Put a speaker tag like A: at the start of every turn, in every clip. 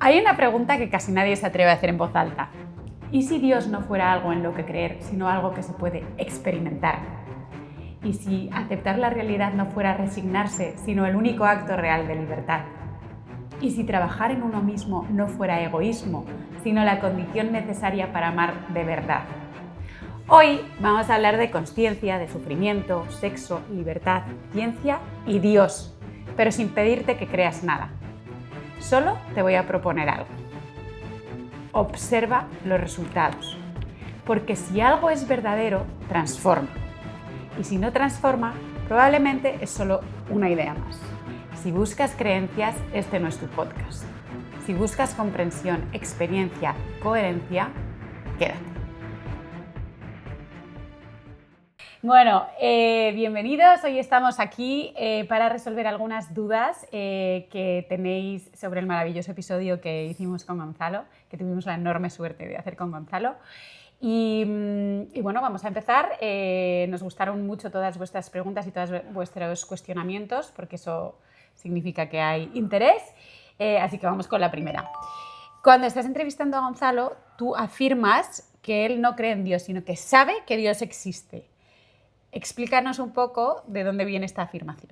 A: Hay una pregunta que casi nadie se atreve a hacer en voz alta. ¿Y si Dios no fuera algo en lo que creer, sino algo que se puede experimentar? ¿Y si aceptar la realidad no fuera resignarse, sino el único acto real de libertad? ¿Y si trabajar en uno mismo no fuera egoísmo, sino la condición necesaria para amar de verdad? Hoy vamos a hablar de consciencia, de sufrimiento, sexo, libertad, ciencia y Dios, pero sin pedirte que creas nada. Solo te voy a proponer algo. Observa los resultados, porque si algo es verdadero, transforma. Y si no transforma, probablemente es solo una idea más. Si buscas creencias, este no es tu podcast. Si buscas comprensión, experiencia, coherencia, quédate. Bueno, bienvenidos. Hoy estamos aquí para resolver algunas dudas que tenéis sobre el maravilloso episodio que hicimos con Gonzalo, que tuvimos la enorme suerte de hacer con Gonzalo. Y bueno, vamos a empezar. Nos gustaron mucho todas vuestras preguntas y todos vuestros cuestionamientos, porque eso significa que hay interés. Así que vamos con la primera. Cuando estás entrevistando a Gonzalo, tú afirmas que él no cree en Dios, sino que sabe que Dios existe. Explícanos un poco de dónde viene esta afirmación.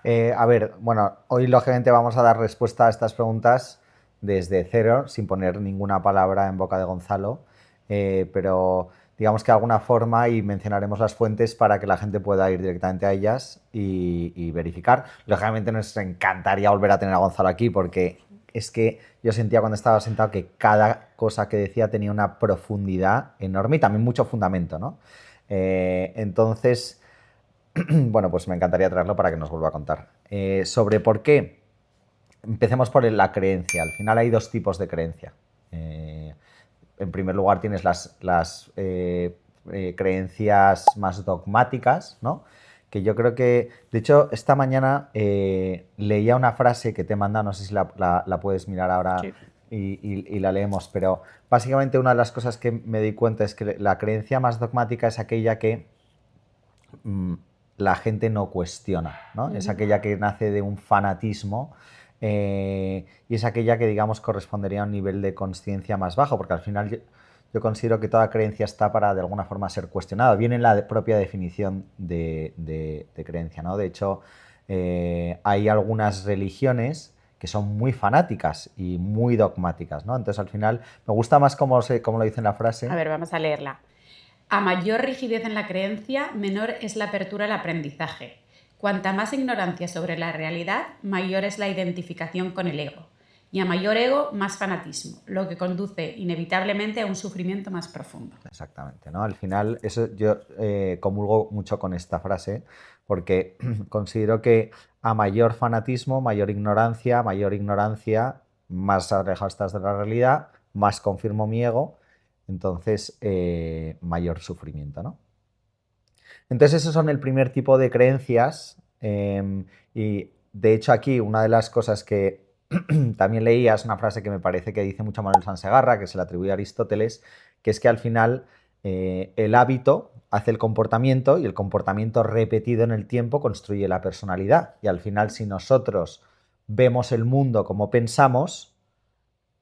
B: Hoy lógicamente vamos a dar respuesta a estas preguntas desde cero, sin poner ninguna palabra en boca de Gonzalo, pero digamos que de alguna forma y mencionaremos las fuentes para que la gente pueda ir directamente a ellas y verificar. Lógicamente nos encantaría volver a tener a Gonzalo aquí porque es que yo sentía cuando estaba sentado que cada cosa que decía tenía una profundidad enorme y también mucho fundamento, ¿no? Entonces, bueno, pues me encantaría traerlo para que nos vuelva a contar. Sobre por qué, empecemos por la creencia. Al final hay dos tipos de creencia. En primer lugar tienes las creencias más dogmáticas, ¿no? Que yo creo que, de hecho, esta mañana leía una frase que te manda, no sé si la puedes mirar ahora.
A: Sí.
B: Y la leemos, pero básicamente una de las cosas que me di cuenta es que la creencia más dogmática es aquella que la gente no cuestiona, ¿no? Es aquella que nace de un fanatismo y es aquella que, digamos, correspondería a un nivel de consciencia más bajo, porque al final yo considero que toda creencia está para, de alguna forma, ser cuestionada. Viene en la propia definición de creencia, ¿no? De hecho, hay algunas religiones que son muy fanáticas y muy dogmáticas, ¿no? Entonces, al final, me gusta más cómo lo dice en la frase.
A: A ver, vamos a leerla. A mayor rigidez en la creencia, menor es la apertura al aprendizaje. Cuanta más ignorancia sobre la realidad, mayor es la identificación con el ego. Y a mayor ego, más fanatismo, lo que conduce inevitablemente a un sufrimiento más profundo.
B: Exactamente, ¿no? Al final, eso yo comulgo mucho con esta frase porque considero que a mayor fanatismo, mayor ignorancia, más alejado estás de la realidad, más confirmo mi ego, entonces mayor sufrimiento, ¿no? Entonces esos son el primer tipo de creencias y de hecho aquí una de las cosas que también leía es una frase que me parece que dice mucho Manuel Sansegarra, que se le atribuye a Aristóteles, que es que al final el hábito hace el comportamiento y el comportamiento repetido en el tiempo construye la personalidad. Y al final, si nosotros vemos el mundo como pensamos,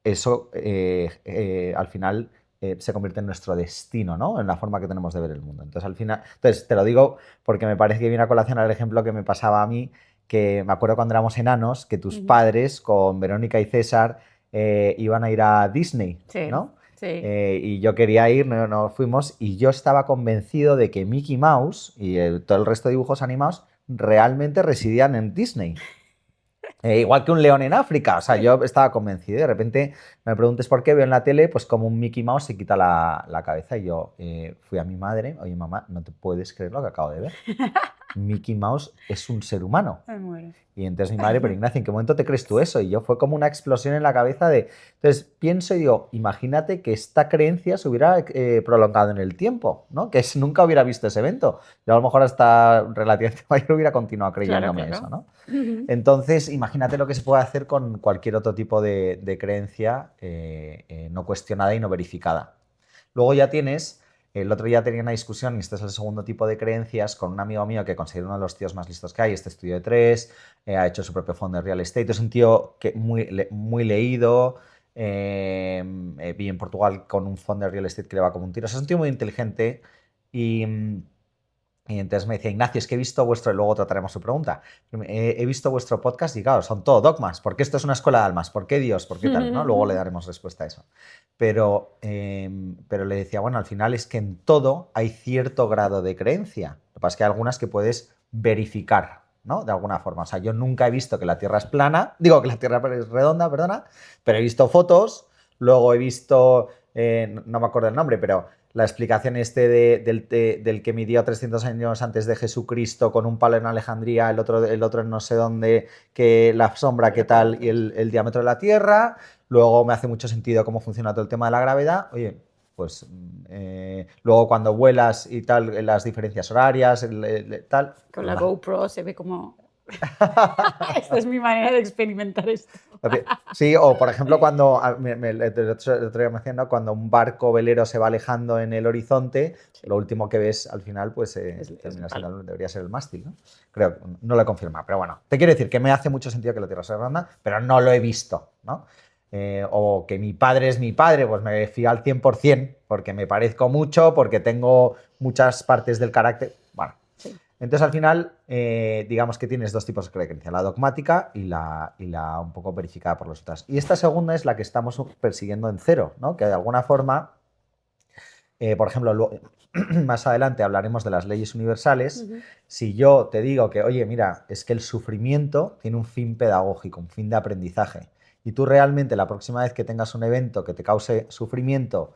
B: eso al final se convierte en nuestro destino, ¿no? En la forma que tenemos de ver el mundo. Entonces, al final, te lo digo porque me parece que viene a colación al ejemplo que me pasaba a mí, que me acuerdo cuando éramos enanos, que tus padres con Verónica y César iban a ir a Disney,
A: Sí,
B: ¿no?
A: sí.
B: Y yo quería ir, no fuimos, y yo estaba convencido de que Mickey Mouse y todo el resto de dibujos animados realmente residían en Disney. Igual que un león en África, o sea, yo estaba convencido y de repente me preguntes por qué, veo en la tele pues como un Mickey Mouse se quita la cabeza y yo fui a mi madre, oye mamá, no te puedes creer lo que acabo de ver. Mickey Mouse es un ser humano.
A: Me muero.
B: Y entonces mi madre, pero Ignacio, ¿en qué momento te crees tú eso? Y yo fue como una explosión en la cabeza de... Entonces pienso y digo, imagínate que esta creencia se hubiera prolongado en el tiempo, ¿no? Que nunca hubiera visto ese evento. Yo a lo mejor hasta relativamente mayor hubiera continuado creyéndome
A: Claro.
B: eso, ¿no? Entonces, imagínate lo que se puede hacer con cualquier otro tipo de creencia no cuestionada y no verificada. Luego ya tienes El otro día tenía una discusión, y este es el segundo tipo de creencias, con un amigo mío que considero uno de los tíos más listos que hay. Este estudio de tres, ha hecho su propio fondo de real estate. Es un tío que muy leído. Vi en Portugal con un fondo de real estate que le va como un tiro. O sea, es un tío muy inteligente y... Y entonces me decía, Ignacio, es que he visto vuestro, y luego trataremos su pregunta, he visto vuestro podcast y claro, son todo dogmas, ¿por qué esto es una escuela de almas? ¿Por qué Dios? ¿Por qué tal? ¿No? Luego le daremos respuesta a eso. Pero le decía, bueno, al final es que en todo hay cierto grado de creencia. Lo que pasa es que hay algunas que puedes verificar, ¿no? De alguna forma. O sea, yo nunca he visto que la Tierra es plana, digo que la Tierra es redonda, perdona, pero he visto fotos, luego he visto, no me acuerdo el nombre, pero la explicación del que midió 300 años antes de Jesucristo con un palo en Alejandría, el otro en no sé dónde, que la sombra, qué tal, y el diámetro de la Tierra. Luego me hace mucho sentido cómo funciona todo el tema de la gravedad. Oye, pues luego cuando vuelas y tal, las diferencias horarias, tal.
A: Con la GoPro se ve como... Esta es mi manera de experimentar esto.
B: Sí, o por ejemplo, cuando el otro día me decían, ¿no? Cuando un barco velero se va alejando en el horizonte, sí, lo último que ves al final, pues termina siendo, debería ser el mástil, ¿no? Creo, no lo he confirmado, pero bueno, te quiero decir que me hace mucho sentido que la Tierra sea redonda, pero no lo he visto, ¿no? O que mi padre es mi padre, pues me fío al 100%, porque me parezco mucho, porque tengo muchas partes del carácter. Bueno, sí. Entonces, al final, digamos que tienes dos tipos de creencia, la dogmática y la un poco verificada por los otros. Y esta segunda es la que estamos persiguiendo en cero, ¿no? Que de alguna forma, por ejemplo, más adelante hablaremos de las leyes universales. Si yo te digo que, oye, mira, es que el sufrimiento tiene un fin pedagógico, un fin de aprendizaje, y tú realmente la próxima vez que tengas un evento que te cause sufrimiento,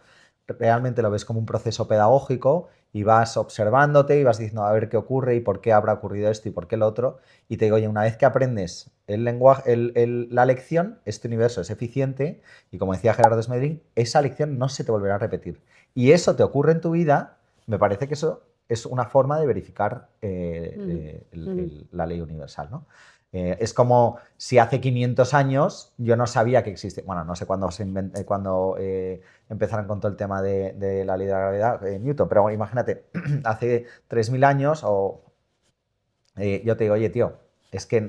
B: realmente lo ves como un proceso pedagógico y vas observándote y vas diciendo a ver qué ocurre y por qué habrá ocurrido esto y por qué lo otro, y te digo, oye, una vez que aprendes el lenguaje, la lección, este universo es eficiente y, como decía Gerardo Smedley, esa lección no se te volverá a repetir. Y eso te ocurre en tu vida, me parece que eso es una forma de verificar la ley universal, ¿no? Es como si hace 500 años yo no sabía que existe, bueno, no sé cuándo empezaron con todo el tema de la ley de la gravedad, Newton, pero bueno, imagínate, hace 3000 años yo te digo, oye, tío, es que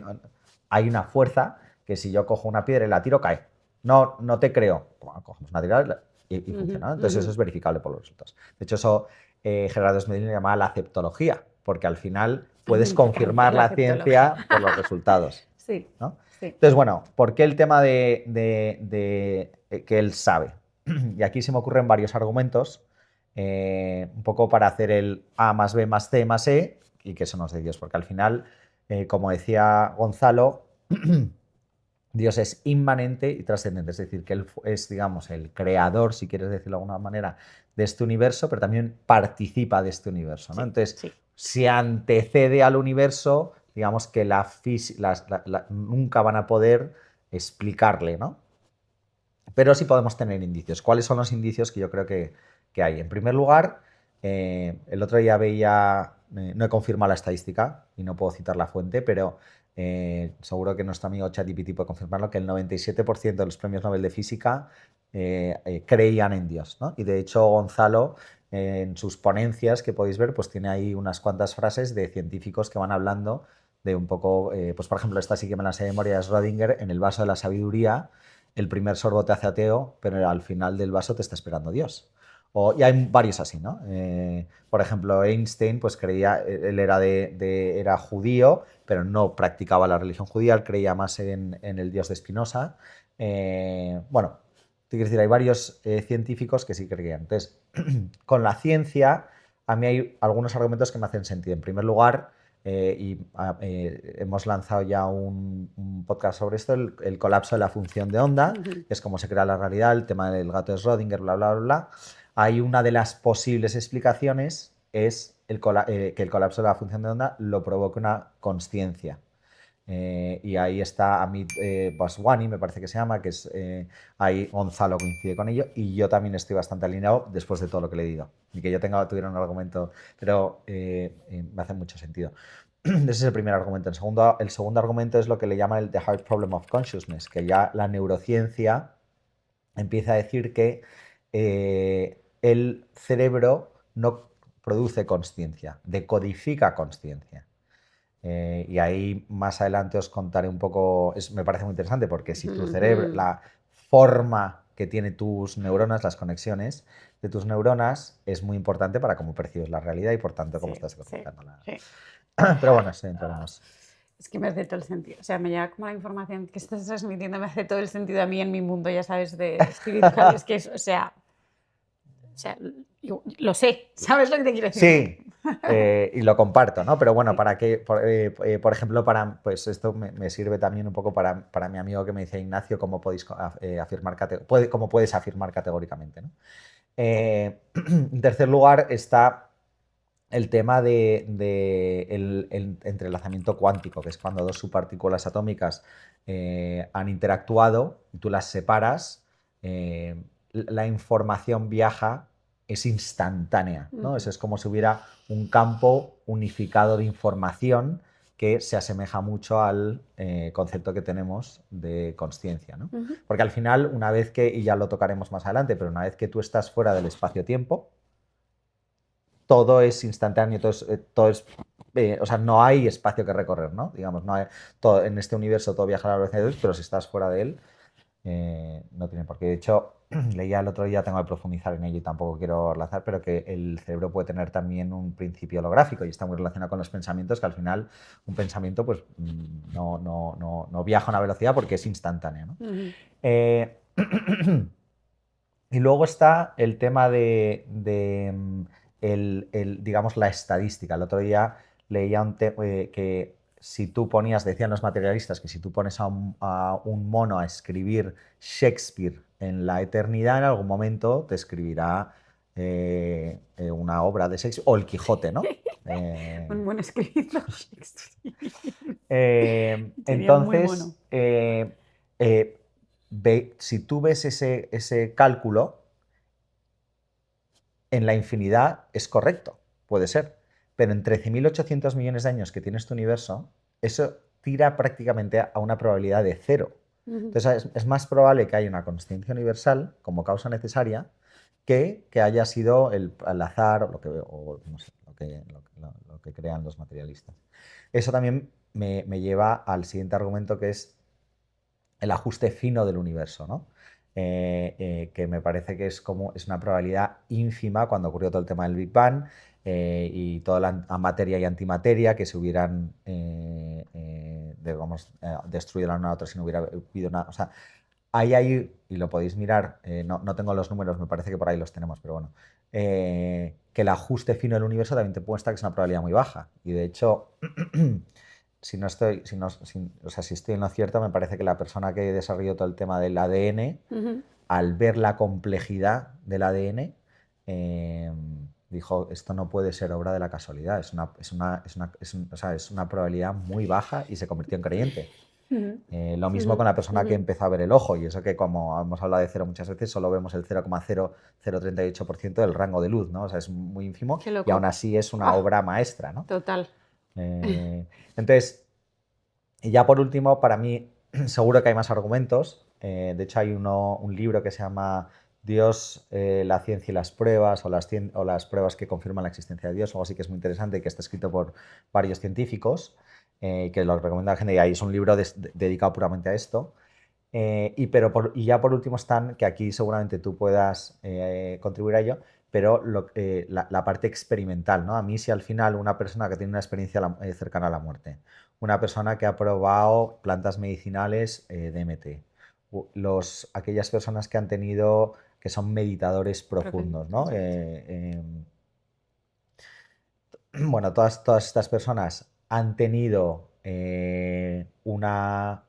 B: hay una fuerza que si yo cojo una piedra y la tiro, cae. No, no te creo. Bueno, cogemos una tirada y funciona, ¿no? Entonces eso es verificable por los resultados. De hecho, eso Gerardo Smedley lo llamaba la aceptología, porque al final puedes confirmar la ciencia por los resultados.
A: Sí,
B: ¿no?
A: Sí.
B: Entonces, bueno, ¿por qué el tema de que él sabe? Y aquí se me ocurren varios argumentos, un poco para hacer el A más B más C más E, y que eso nos dé Dios, porque al final, como decía Gonzalo, Dios es inmanente y trascendente, es decir, que Él es, digamos, el creador, si quieres decirlo de alguna manera, de este universo, pero también participa de este universo, ¿no? Sí, entonces, sí, si antecede al universo, digamos que nunca van a poder explicarle, ¿no? Pero sí podemos tener indicios. ¿Cuáles son los indicios que yo creo que hay? En primer lugar, el otro día veía, no he confirmado la estadística y no puedo citar la fuente, pero seguro que nuestro amigo ChatGPT puede confirmarlo, que el 97% de los premios Nobel de Física creían en Dios, ¿no? Y de hecho Gonzalo, en sus ponencias que podéis ver, pues tiene ahí unas cuantas frases de científicos que van hablando de un poco, pues por ejemplo, esta sí que me la sé de memoria, es Schrödinger, en el vaso de la sabiduría, el primer sorbo te hace ateo, pero al final del vaso te está esperando Dios. Y hay varios así, ¿no? Por ejemplo, Einstein, pues creía, él era judío, pero no practicaba la religión judía, él creía más en el Dios de Spinoza. Bueno, quiero decir, hay varios científicos que sí creían. Entonces, con la ciencia, a mí hay algunos argumentos que me hacen sentido. En primer lugar, hemos lanzado ya un podcast sobre esto, el colapso de la función de onda, que es cómo se crea la realidad, el tema del gato de Schrödinger, bla, bla, bla, bla. Hay una de las posibles explicaciones es que el colapso de la función de onda lo provoca una consciencia. Y ahí está Amit Vaswani, me parece que se llama, que es ahí Gonzalo coincide con ello, y yo también estoy bastante alineado después de todo lo que le he dicho. Y que yo tuviera un argumento, pero me hace mucho sentido. Ese es el primer argumento. El segundo argumento es lo que le llaman el The Hard Problem of Consciousness, que ya la neurociencia empieza a decir que el cerebro no produce consciencia, decodifica consciencia. Y ahí más adelante os contaré un poco, me parece muy interesante porque si tu cerebro, la forma que tiene tus neuronas, las conexiones de tus neuronas, es muy importante para cómo percibes la realidad y por tanto cómo estás decodificándola.
A: Sí.
B: Pero bueno, sí, entraremos.
A: Es que me hace todo el sentido. O sea, me llega como la información que estás transmitiendo, me hace todo el sentido a mí en mi mundo, ya sabes, de espiritual. Es que es, o sea, lo sé, ¿sabes lo que te quiero decir?
B: Sí, y lo comparto, ¿no? Pero bueno, para que, por ejemplo, pues esto me sirve también un poco para mi amigo que me dice, Ignacio, cómo podéis afirmar, cómo puedes afirmar categóricamente, ¿no? En tercer lugar está el tema el entrelazamiento cuántico, que es cuando dos subpartículas atómicas han interactuado y tú las separas, la información viaja, es instantánea, ¿no? Eso es como si hubiera un campo unificado de información que se asemeja mucho al concepto que tenemos de consciencia, ¿no? Porque al final, una vez que, y ya lo tocaremos más adelante, pero una vez que tú estás fuera del espacio-tiempo, todo es instantáneo, todo es o sea, no hay espacio que recorrer, ¿no? Digamos, no hay, en este universo todo viaja a la velocidad de luz, pero si estás fuera de él, no tiene por qué. De hecho, leía el otro día, tengo que profundizar en ello y tampoco quiero lanzar, pero que el cerebro puede tener también un principio holográfico y está muy relacionado con los pensamientos, que al final un pensamiento pues no viaja a una velocidad porque es instantáneo, ¿no? Y luego está el tema digamos, la estadística. El otro día leía que si tú ponías, decían los materialistas, que si tú pones a un mono a escribir Shakespeare en la eternidad, en algún momento te escribirá una obra de Shakespeare, o el Quijote, ¿no?
A: Un buen escritor Shakespeare.
B: Entonces, si tú ves ese cálculo, en la infinidad es correcto, puede ser, pero en 13.800 millones de años que tiene este universo, eso tira prácticamente a una probabilidad de cero. Entonces es más probable que haya una consciencia universal como causa necesaria que haya sido el azar o no sé, lo que crean los materialistas. Eso también me lleva al siguiente argumento, que es el ajuste fino del universo, ¿no? Que me parece que es una probabilidad ínfima cuando ocurrió todo el tema del Big Bang y toda la materia y antimateria que se hubieran destruido la una a la otra si no hubiera habido nada. O sea, ahí, y lo podéis mirar, no tengo los números, me parece que por ahí los tenemos, pero bueno, que el ajuste fino del universo también te muestra que es una probabilidad muy baja. Y de hecho, si estoy en lo cierto, me parece que la persona que desarrolló todo el tema del ADN, al ver la complejidad del ADN, dijo, esto no puede ser obra de la casualidad, es una probabilidad muy baja, y se convirtió en creyente. Lo mismo con la persona que empezó a ver el ojo, y eso que, como hemos hablado de cero muchas veces, solo vemos el 0,0038% del rango de luz, ¿no? O sea, es muy ínfimo y aún así es una obra maestra, ¿no?
A: Total.
B: Entonces, y ya por último, para mí, seguro que hay más argumentos. De hecho, hay un libro que se llama Dios, la ciencia y las pruebas, o las pruebas que confirman la existencia de Dios, o algo así, que es muy interesante y que está escrito por varios científicos, que lo recomiendo a la gente, y ahí es un libro dedicado puramente a esto. Y ya por último están, que aquí seguramente tú puedas contribuir a ello, pero la parte experimental, ¿no? A mí, si al final una persona que tiene una experiencia cercana a la muerte, una persona que ha probado plantas medicinales DMT, aquellas personas que han tenido, que son meditadores profundos, ¿no? Bueno, todas estas personas han tenido una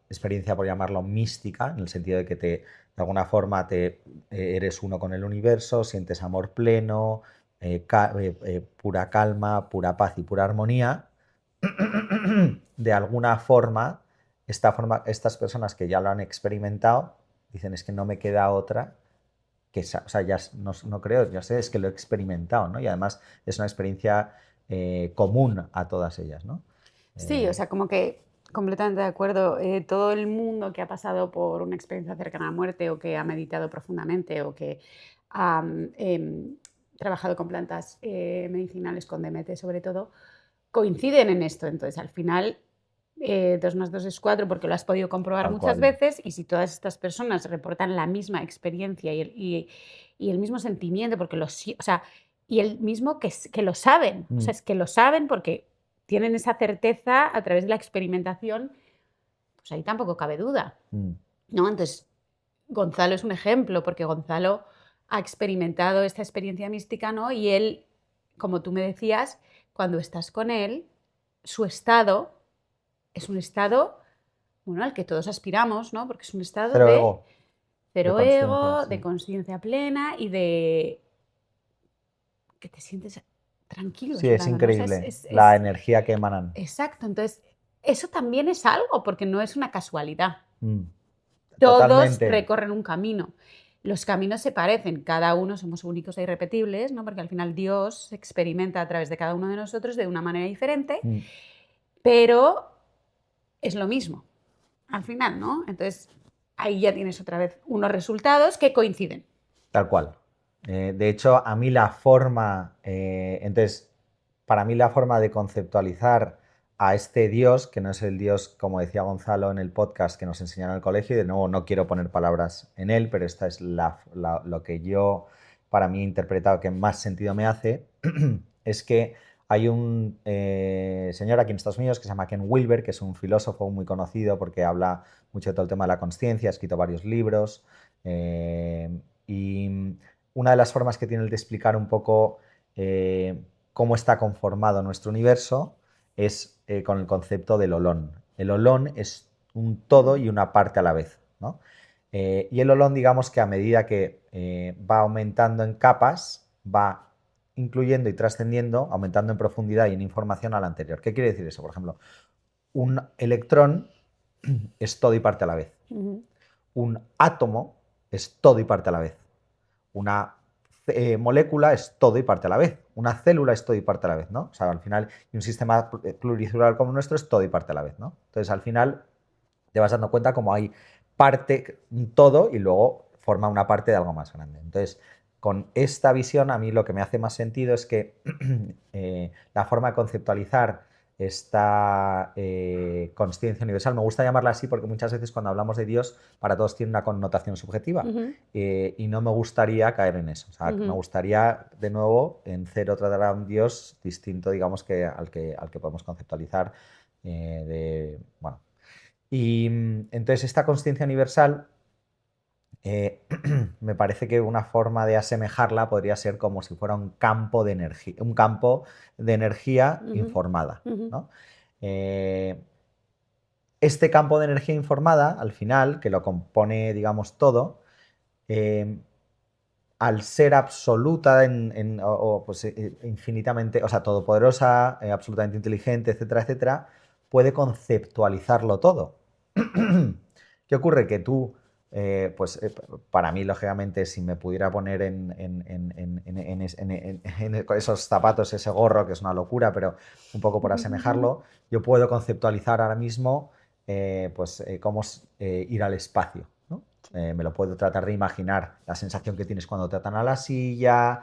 B: experiencia, por llamarlo mística, en el sentido de que de alguna forma eres uno con el universo, sientes amor pleno, pura calma, pura paz y pura armonía. De alguna forma, estas personas que ya lo han experimentado dicen, es que no me queda otra que, o sea, ya no creo, ya sé, es que lo he experimentado, ¿no? Y además es una experiencia común a todas ellas, ¿no?
A: Sí, o sea, como que completamente de acuerdo. Todo el mundo que ha pasado por una experiencia cercana a la muerte, o que ha meditado profundamente, o que ha trabajado con plantas medicinales, con DMT sobre todo, coinciden en esto. Entonces, al final, 2 más 2 es 4 porque lo has podido comprobar
B: Tal
A: muchas
B: cual.
A: veces, y si todas estas personas reportan la misma experiencia y el mismo sentimiento, porque o sea, y el mismo que lo saben, o sea, es que lo saben porque tienen esa certeza a través de la experimentación, pues ahí tampoco cabe duda, ¿no? Entonces, Gonzalo es un ejemplo, porque Gonzalo ha experimentado esta experiencia mística, ¿no? Y él, como tú me decías, cuando estás con él, su estado es un estado, bueno, al que todos aspiramos, ¿no? Porque es un estado
B: Cero
A: de
B: ego, de
A: cero
B: consciencia,
A: ego,
B: sí.
A: de conciencia plena y de que te sientes tranquilo
B: Sí, es
A: estando, ¿no? O sea,
B: increíble la energía que emanan.
A: exacto. Entonces, eso también es algo, porque no es una casualidad. Todos
B: Totalmente.
A: recorren un camino. Los caminos se parecen, cada uno somos únicos e irrepetibles, ¿no? Porque al final Dios se experimenta a través de cada uno de nosotros de una manera diferente, pero es lo mismo al final, ¿no? Entonces, ahí ya tienes otra vez unos resultados que coinciden.
B: Tal cual. De hecho, a mí la forma, entonces, para mí la forma de conceptualizar a este Dios, que no es el Dios, como decía Gonzalo en el podcast que nos enseñaron en el colegio, y de nuevo no quiero poner palabras en él, pero esta es lo que yo, para mí, he interpretado que más sentido me hace, es que hay un señor aquí en Estados Unidos que se llama Ken Wilber, que es un filósofo muy conocido porque habla mucho de todo el tema de la consciencia, ha escrito varios libros. Y una de las formas que tiene el de explicar un poco cómo está conformado nuestro universo es con el concepto del holón. El holón es un todo y una parte a la vez, ¿no? Y el holón, digamos que a medida que va aumentando en capas, va incluyendo y trascendiendo, aumentando en profundidad y en información a la anterior. ¿Qué quiere decir eso? Por ejemplo, un electrón es todo y parte a la vez. Un átomo es todo y parte a la vez. Una molécula es todo y parte a la vez. Una célula es todo y parte a la vez, ¿no? O sea, al final, y un sistema pluricelular como el nuestro es todo y parte a la vez, ¿no? Entonces, al final, te vas dando cuenta como hay parte, un todo, y luego forma una parte de algo más grande. Entonces, con esta visión, a mí lo que me hace más sentido es que la forma de conceptualizar esta consciencia universal, me gusta llamarla así porque muchas veces cuando hablamos de Dios, para todos tiene una connotación subjetiva. Y no me gustaría caer en eso. O sea, me gustaría, de nuevo, en cero tratar a un Dios distinto, digamos, al que podemos conceptualizar. Bueno. Y entonces esta consciencia universal me parece que una forma de asemejarla podría ser como si fuera un campo de energía informada, ¿no? Este campo de energía informada, al final, que lo compone, digamos, todo, al ser absoluta pues, infinitamente, o sea, todopoderosa, absolutamente inteligente, etcétera, etcétera, puede conceptualizarlo todo. ¿Qué ocurre? Que tú, pues para mí, lógicamente, si me pudiera poner en esos zapatos, ese gorro, que es una locura, pero un poco por asemejarlo, yo puedo conceptualizar ahora mismo pues, cómo es ir al espacio, ¿no? Me lo puedo tratar de imaginar, la sensación que tienes cuando te atan a la silla,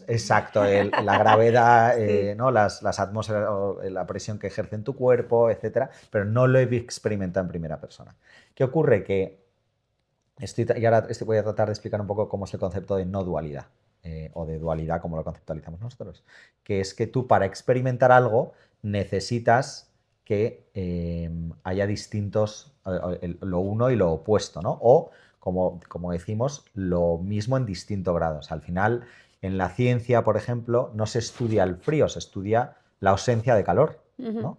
B: exacto, la gravedad,
A: Sí.
B: ¿no? las atmósferas, la presión que ejerce en tu cuerpo, etcétera, pero no lo he experimentado en primera persona. ¿Qué ocurre? Que y ahora voy a tratar de explicar un poco cómo es el concepto de no dualidad, o de dualidad como lo conceptualizamos nosotros, que es que tú para experimentar algo necesitas que haya distintos, lo uno y lo opuesto, ¿no? O, como decimos, lo mismo en distintos grados. Al final, en la ciencia, por ejemplo, no se estudia el frío, se estudia la ausencia de calor, ¿no?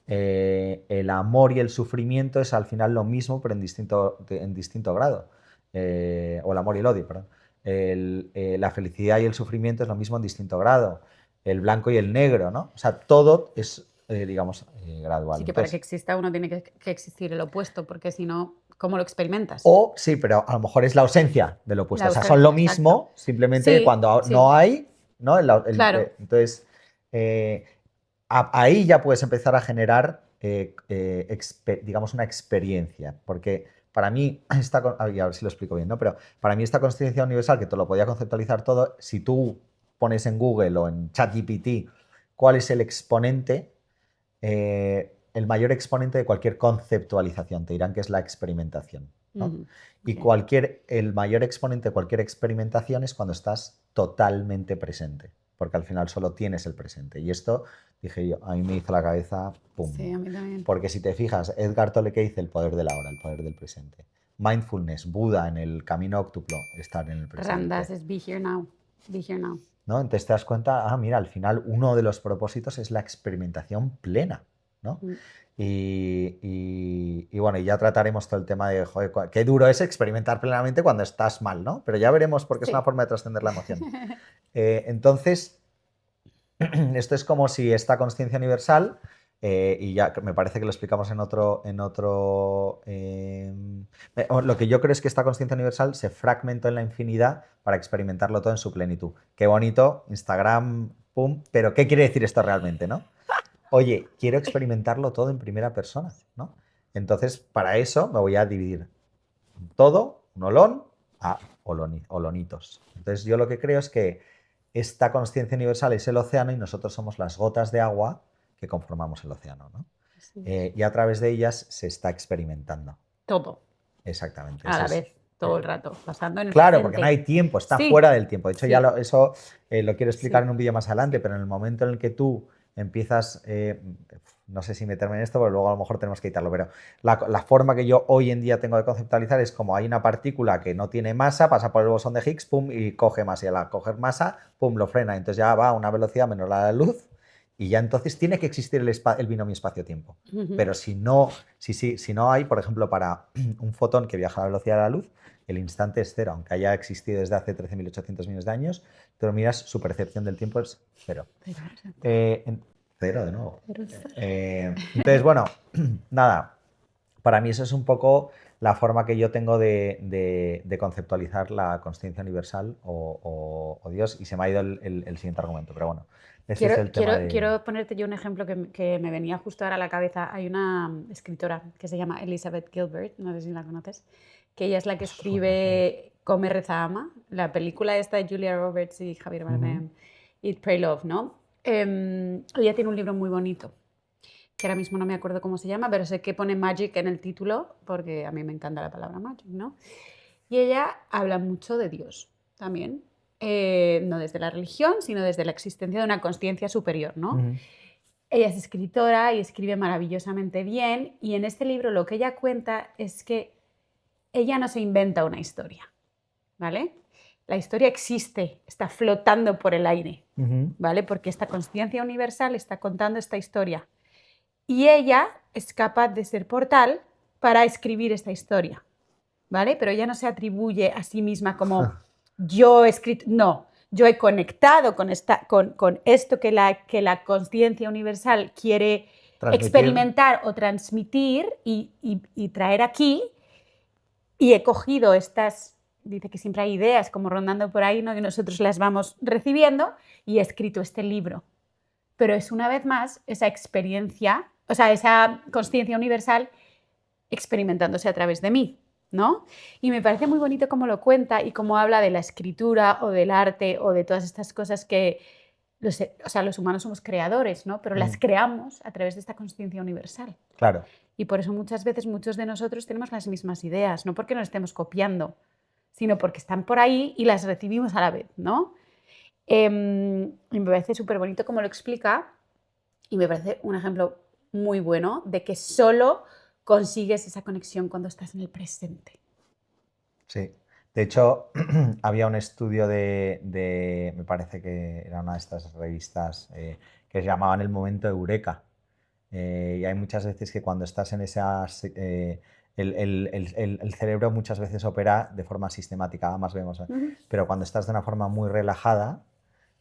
B: El amor y el sufrimiento es al final lo mismo, pero en distinto grado. O el amor y el odio, perdón. La felicidad y el sufrimiento es lo mismo en distinto grado. El blanco y el negro, ¿no? O sea, todo es, digamos, gradual.
A: Sí, que para que
B: Entonces,
A: exista uno tiene que existir el opuesto, porque si no, ¿cómo lo experimentas?
B: o sí, pero a lo mejor es la ausencia del opuesto.
A: La
B: O sea, son lo
A: ausencia, exacto.
B: mismo, simplemente que
A: Sí,
B: cuando no
A: sí,
B: hay, ¿no?
A: claro.
B: Entonces, eh, ahí ya puedes empezar a generar, digamos, una experiencia, porque para mí, a ver si lo explico bien, ¿no? Pero para mí esta conciencia universal, que te lo podía conceptualizar todo, si tú pones en Google o en ChatGPT cuál es el exponente, el mayor exponente de cualquier conceptualización, te dirán que es la experimentación, ¿no? Y el mayor exponente de cualquier experimentación es cuando estás totalmente presente, porque al final solo tienes el presente. Y esto, dije yo, a mí me hizo la cabeza, ¡pum!
A: Sí, a mí también.
B: Porque si te fijas, Edgar Tolle que dice el poder de la hora, el poder del presente. Mindfulness, Buda en el camino óctuplo, estar en el presente.
A: Randas es be here now, be here now.
B: ¿No? Entonces te das cuenta, mira, al final uno de los propósitos es la experimentación plena, ¿no? Y bueno, y ya trataremos todo el tema de, joder, qué duro es experimentar plenamente cuando estás mal, ¿no? Pero ya veremos porque es una forma de trascender la emoción. Entonces, esto es como si esta conciencia universal, y ya me parece que lo explicamos en otro lo que yo creo es que esta conciencia universal se fragmentó en la infinidad para experimentarlo todo en su plenitud. Qué bonito, Instagram, pum, pero ¿qué quiere decir esto realmente, no? Oye, quiero experimentarlo todo en primera persona, ¿no? Entonces, para eso me voy a dividir todo, un olón, a olonitos. Entonces, yo lo que creo es que esta conciencia universal es el océano y nosotros somos las gotas de agua que conformamos el océano, ¿no? Sí. Y a través de ellas se está experimentando.
A: Todo.
B: Exactamente.
A: A la vez, todo el rato, pasando en el
B: Claro,
A: presente.
B: porque no hay tiempo, está fuera del tiempo. De hecho, ya eso lo quiero explicar en un vídeo más adelante, pero en el momento en el que tú empiezas, no sé si meterme en esto, porque luego a lo mejor tenemos que quitarlo, pero la forma que yo hoy en día tengo de conceptualizar es como hay una partícula que no tiene masa, pasa por el bosón de Higgs, pum, y coge masa, y al coger masa, pum, lo frena, entonces ya va a una velocidad menor a la luz, y ya entonces tiene que existir el binomio espacio-tiempo. Pero si no hay, por ejemplo, para un fotón que viaja a la velocidad de la luz, el instante es cero, aunque haya existido desde hace 13.800 millones de años, pero miras, su percepción del tiempo es cero. Cero de nuevo. Entonces, bueno, nada, para mí eso es un poco la forma que yo tengo de conceptualizar la consciencia universal o Dios, y se me ha ido el siguiente argumento, pero bueno.
A: Quiero ponerte yo un ejemplo que me venía justo ahora a la cabeza. Hay una escritora que se llama Elizabeth Gilbert, no sé si la conoces, que ella es la que escribe Come, Reza, Ama, la película esta de Julia Roberts y Javier Bardem, Eat, Pray, Love, ¿no? Ella tiene un libro muy bonito, que ahora mismo no me acuerdo cómo se llama, pero sé que pone magic en el título, porque a mí me encanta la palabra magic, ¿no? Y ella habla mucho de Dios también. No desde la religión, sino desde la existencia de una consciencia superior, ¿no? Ella es escritora y escribe maravillosamente bien, y en este libro lo que ella cuenta es que ella no se inventa una historia, ¿vale? La historia existe, está flotando por el aire, ¿vale? Porque esta consciencia universal está contando esta historia, y ella es capaz de ser portal para escribir esta historia, ¿vale? Pero ella no se atribuye a sí misma como yo he escrito, no, yo he conectado con esto que la consciencia universal quiere experimentar o transmitir y traer aquí, y he cogido estas, dice que siempre hay ideas como rondando por ahí, ¿no? Que nosotros las vamos recibiendo, y he escrito este libro. Pero es una vez más esa experiencia, o sea, esa consciencia universal experimentándose a través de mí, ¿no? Y me parece muy bonito cómo lo cuenta y cómo habla de la escritura o del arte o de todas estas cosas que los humanos somos creadores, ¿no? Pero las creamos a través de esta consciencia universal.
B: Claro.
A: Y por eso muchas veces muchos de nosotros tenemos las mismas ideas, no porque nos estemos copiando, sino porque están por ahí y las recibimos a la vez, ¿no? Y me parece súper bonito cómo lo explica, y me parece un ejemplo muy bueno de que solo consigues esa conexión cuando estás en el presente.
B: Sí. De hecho, había un estudio me parece que era una de estas revistas que se llamaban El Momento Eureka. Y hay muchas veces que cuando estás en esas... el cerebro muchas veces opera de forma sistemática, además vemos, pero cuando estás de una forma muy relajada,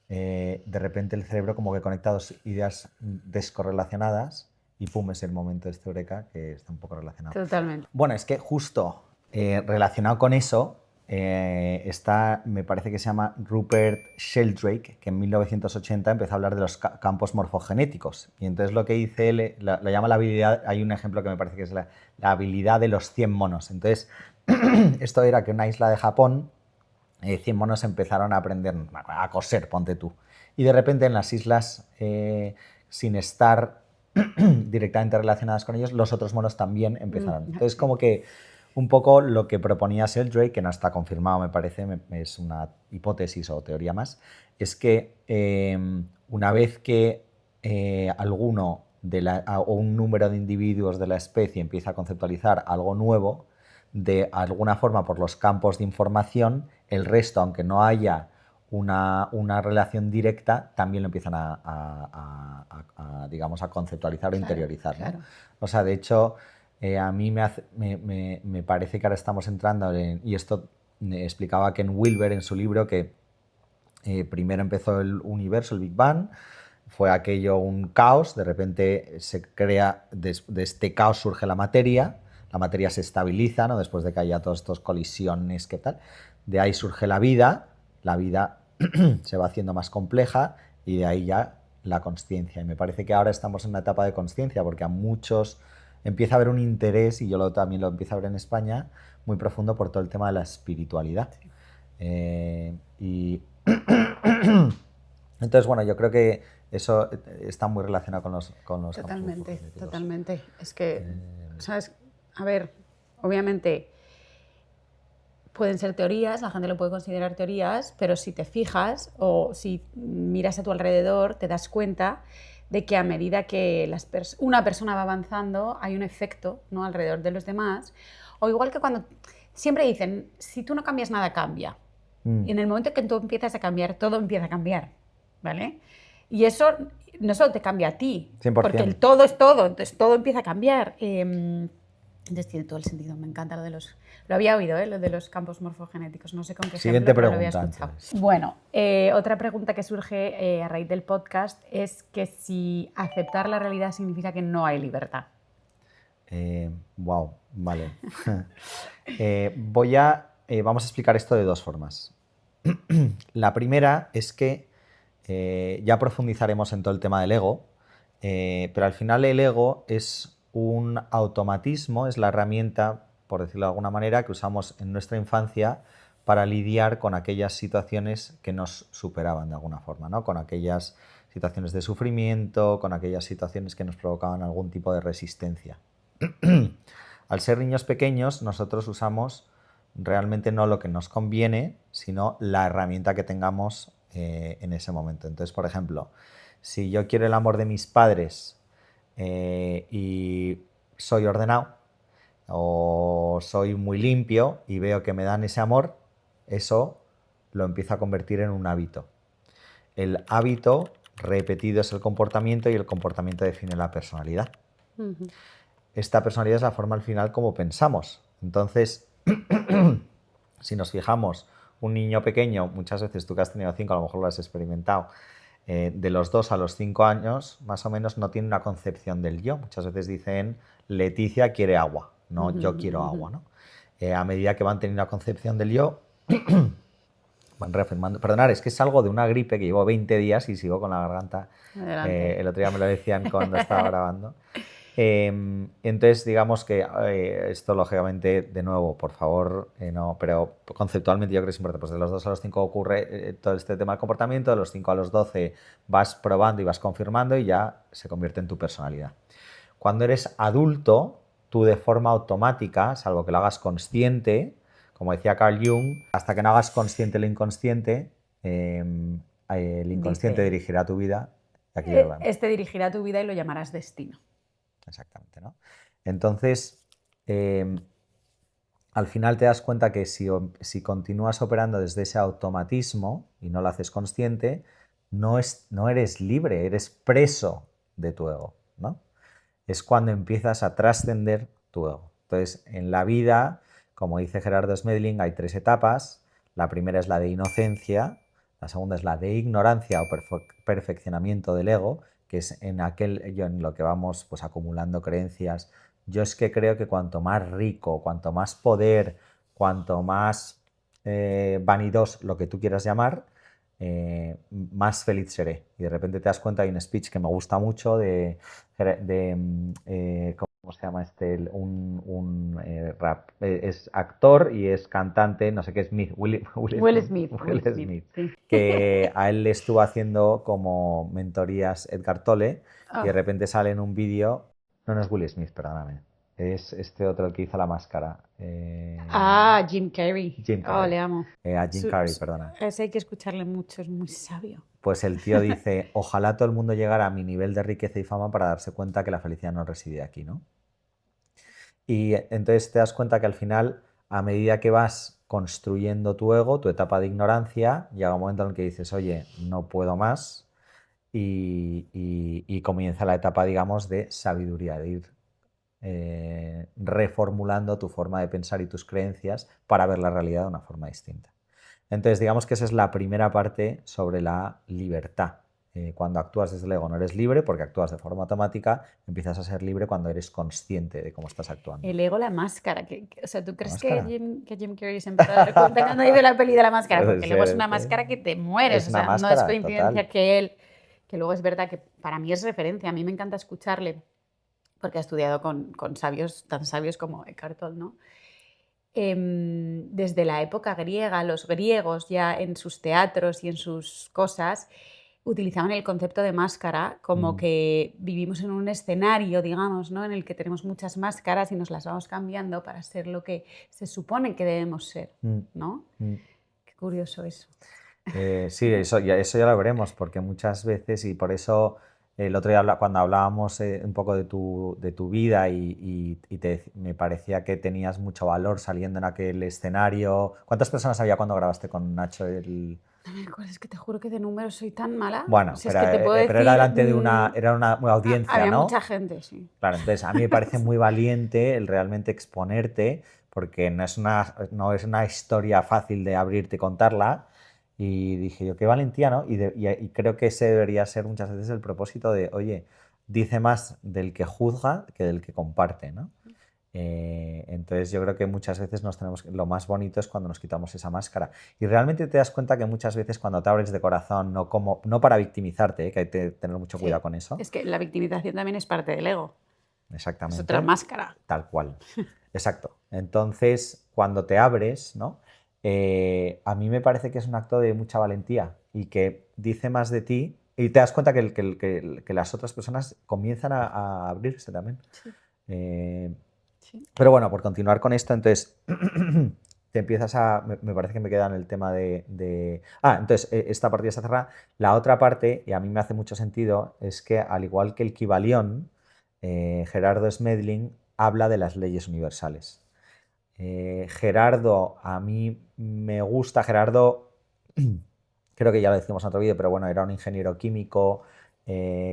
B: de repente el cerebro como que conecta dos ideas descorrelacionadas y pum, es el momento de este eureka que está un poco relacionado.
A: Totalmente.
B: Bueno, es que justo relacionado con eso, me parece que se llama Rupert Sheldrake, que en 1980 empezó a hablar de los campos morfogenéticos. Y entonces lo que dice él, lo llama la habilidad, hay un ejemplo que me parece que es la habilidad de los 100 monos. Entonces, esto era que en una isla de Japón, 100 monos empezaron a aprender a coser, ponte tú. Y de repente en las islas, sin estar directamente relacionadas con ellos, los otros monos también empezaron. Entonces, como que un poco lo que proponía Sheldrake, que no está confirmado, me parece, es una hipótesis o teoría más, es que una vez que alguno o un número de individuos de la especie empieza a conceptualizar algo nuevo, de alguna forma por los campos de información, el resto, aunque no haya una relación directa, también lo empiezan digamos, a conceptualizar o interiorizar, ¿no?
A: Claro.
B: O sea, de hecho, a mí me parece que ahora estamos entrando y esto explicaba Ken Wilber en su libro, que primero empezó el universo, el Big Bang, fue aquello un caos, de repente se crea, de este caos surge la materia se estabiliza, ¿no? Después de que haya todas estas colisiones, ¿qué tal? De ahí surge la vida se va haciendo más compleja y de ahí ya la consciencia. Y me parece que ahora estamos en una etapa de consciencia porque a muchos empieza a haber un interés, y yo también lo empiezo a ver en España, muy profundo por todo el tema de la espiritualidad. Sí. Y entonces, bueno, yo creo que eso está muy relacionado con los
A: Totalmente, totalmente. Es que, ¿sabes? A ver, obviamente pueden ser teorías, la gente lo puede considerar teorías, pero si te fijas o si miras a tu alrededor, te das cuenta de que a medida que una persona va avanzando, hay un efecto, ¿no?, alrededor de los demás. O igual que cuando siempre dicen, si tú no cambias, nada cambia. Y en el momento que tú empiezas a cambiar, todo empieza a cambiar, ¿vale? Y eso no solo te cambia a ti,
B: 100%.
A: porque el todo es todo, entonces todo empieza a cambiar. Entonces tiene todo el sentido, me encanta lo de los... Lo había oído, lo de los campos morfogenéticos, no sé con qué
B: Siguiente
A: ejemplo, pero lo
B: pregunta,
A: había escuchado.
B: Entonces.
A: Bueno, otra pregunta que surge a raíz del podcast es que si aceptar la realidad significa que no hay libertad.
B: Wow, vale. Vamos a explicar esto de dos formas. La primera es que ya profundizaremos en todo el tema del ego, pero al final el ego es un automatismo, es la herramienta, por decirlo de alguna manera, que usamos en nuestra infancia para lidiar con aquellas situaciones que nos superaban de alguna forma, ¿no? Con aquellas situaciones de sufrimiento, con aquellas situaciones que nos provocaban algún tipo de resistencia. Al ser niños pequeños, nosotros usamos realmente no lo que nos conviene, sino la herramienta que tengamos en ese momento. Entonces, por ejemplo, si yo quiero el amor de mis padres y soy ordenado o soy muy limpio y veo que me dan ese amor, eso lo empiezo a convertir en un hábito. El hábito repetido es el comportamiento y el comportamiento define la personalidad. Uh-huh. Esta personalidad es la forma al final como pensamos. Entonces, si nos fijamos, un niño pequeño, muchas veces tú que has tenido 5, a lo mejor lo has experimentado, de los 2 a los 5 años, más o menos no tiene una concepción del yo. Muchas veces dicen, Leticia quiere agua, no yo quiero agua, ¿no? A medida que van teniendo una concepción del yo, van reafirmando. Perdonad, es que salgo de una gripe que llevo 20 días y sigo con la garganta. El otro día me lo decían cuando estaba grabando. Entonces, digamos que esto, lógicamente, de nuevo, por favor, no, pero conceptualmente yo creo que es importante. Pues de los 2 a los 5 ocurre todo este tema del comportamiento, de los 5 a los 12 vas probando y vas confirmando y ya se convierte en tu personalidad. Cuando eres adulto, tú de forma automática, salvo que lo hagas consciente, como decía Carl Jung, hasta que no hagas consciente el inconsciente dirigirá tu vida. Aquí
A: este dirigirá tu vida y lo llamarás destino.
B: Exactamente, ¿no? Entonces, al final te das cuenta que si continúas operando desde ese automatismo y no lo haces consciente, no eres libre, eres preso de tu ego, ¿no? Es cuando empiezas a trascender tu ego. Entonces, en la vida, como dice Gerardo Smedling, hay 3 etapas. La primera es la de inocencia, la segunda es la de ignorancia o perfeccionamiento del ego, que es en lo que vamos pues acumulando creencias. Yo es que creo que cuanto más rico, cuanto más poder, cuanto más vanidoso, lo que tú quieras llamar, más feliz seré. Y de repente te das cuenta, hay un speech que me gusta mucho ¿cómo se llama este? Es actor y es cantante, no sé qué, Smith,
A: Will Smith,
B: Will
A: Will Smith,
B: Smith,
A: sí.
B: que a él le estuvo haciendo como mentorías Edgar Tolle y de
A: Ah,
B: repente sale en un vídeo, no es Will Smith, perdóname, es este otro el que hizo la máscara.
A: Jim Carrey.
B: Jim
A: Oh,
B: Carrey.
A: le amo.
B: A Jim Carrey, perdona.
A: Ese hay que escucharle mucho, es muy sabio.
B: Pues el tío dice, ojalá todo el mundo llegara a mi nivel de riqueza y fama para darse cuenta que la felicidad no reside aquí, ¿no? Y entonces te das cuenta que al final, a medida que vas construyendo tu ego, tu etapa de ignorancia, llega un momento en el que dices, oye, no puedo más, y comienza la etapa, digamos, de sabiduría, de ir reformulando tu forma de pensar y tus creencias para ver la realidad de una forma distinta. Entonces, digamos que esa es la primera parte sobre la libertad. Cuando actúas desde el ego no eres libre porque actúas de forma automática, empiezas a ser libre cuando eres consciente de cómo estás actuando.
A: El ego, la máscara. O sea, ¿tú
B: ¿La
A: crees
B: máscara?
A: que Jim Carrey se empezó a dar cuenta cuando hizo la peli de la máscara?
B: Puede
A: Porque luego es una
B: ser,
A: máscara que te mueres.
B: es
A: O
B: una
A: sea, no es
B: máscara,
A: coincidencia
B: total.
A: que luego es verdad que para mí es referencia. A mí me encanta escucharle porque ha estudiado con sabios, tan sabios como Eckhart Tolle, ¿no? Desde la época griega, los griegos ya en sus teatros y en sus cosas utilizaban el concepto de máscara como que vivimos en un escenario, digamos, ¿no? En el que tenemos muchas máscaras y nos las vamos cambiando para ser lo que se supone que debemos ser, ¿no? Qué curioso eso.
B: Sí, eso ya lo veremos, porque muchas veces, y por eso el otro día cuando hablábamos un poco de tu vida me parecía que tenías mucho valor saliendo en aquel escenario. ¿Cuántas personas había cuando grabaste con Nacho
A: No me acuerdo, es que te juro que de números soy tan mala.
B: Bueno,
A: Si es que te puedo
B: pero era
A: decir,
B: delante de una audiencia,
A: había
B: ¿no?
A: mucha gente, sí.
B: Claro, entonces a mí me parece muy valiente el realmente exponerte, porque no es una historia fácil de abrirte y contarla. Y dije yo, qué valentía, ¿no? Y creo que ese debería ser muchas veces el propósito de, oye, dice más del que juzga que del que comparte, ¿no? Entonces yo creo que muchas veces lo más bonito es cuando nos quitamos esa máscara. Y realmente te das cuenta que muchas veces cuando te abres de corazón, no para victimizarte, que hay que tener mucho cuidado
A: Sí,
B: con eso.
A: es que la victimización también es parte del ego. Es otra
B: Exactamente.
A: máscara.
B: Tal cual. Exacto. Entonces, cuando te abres, ¿no? A mí me parece que es un acto de mucha valentía y que dice más de ti y te das cuenta que las otras personas comienzan a abrirse también.
A: Sí,
B: Eh,
A: sí.
B: pero bueno, por continuar con esto, entonces te empiezas me parece que me queda en el tema entonces esta partida está cerrada. La otra parte, y a mí me hace mucho sentido, es que al igual que el Kybalión, Gerardo Smedlin habla de las leyes universales. Gerardo, a mí me gusta, Gerardo, creo que ya lo decimos en otro vídeo, pero bueno, era un ingeniero químico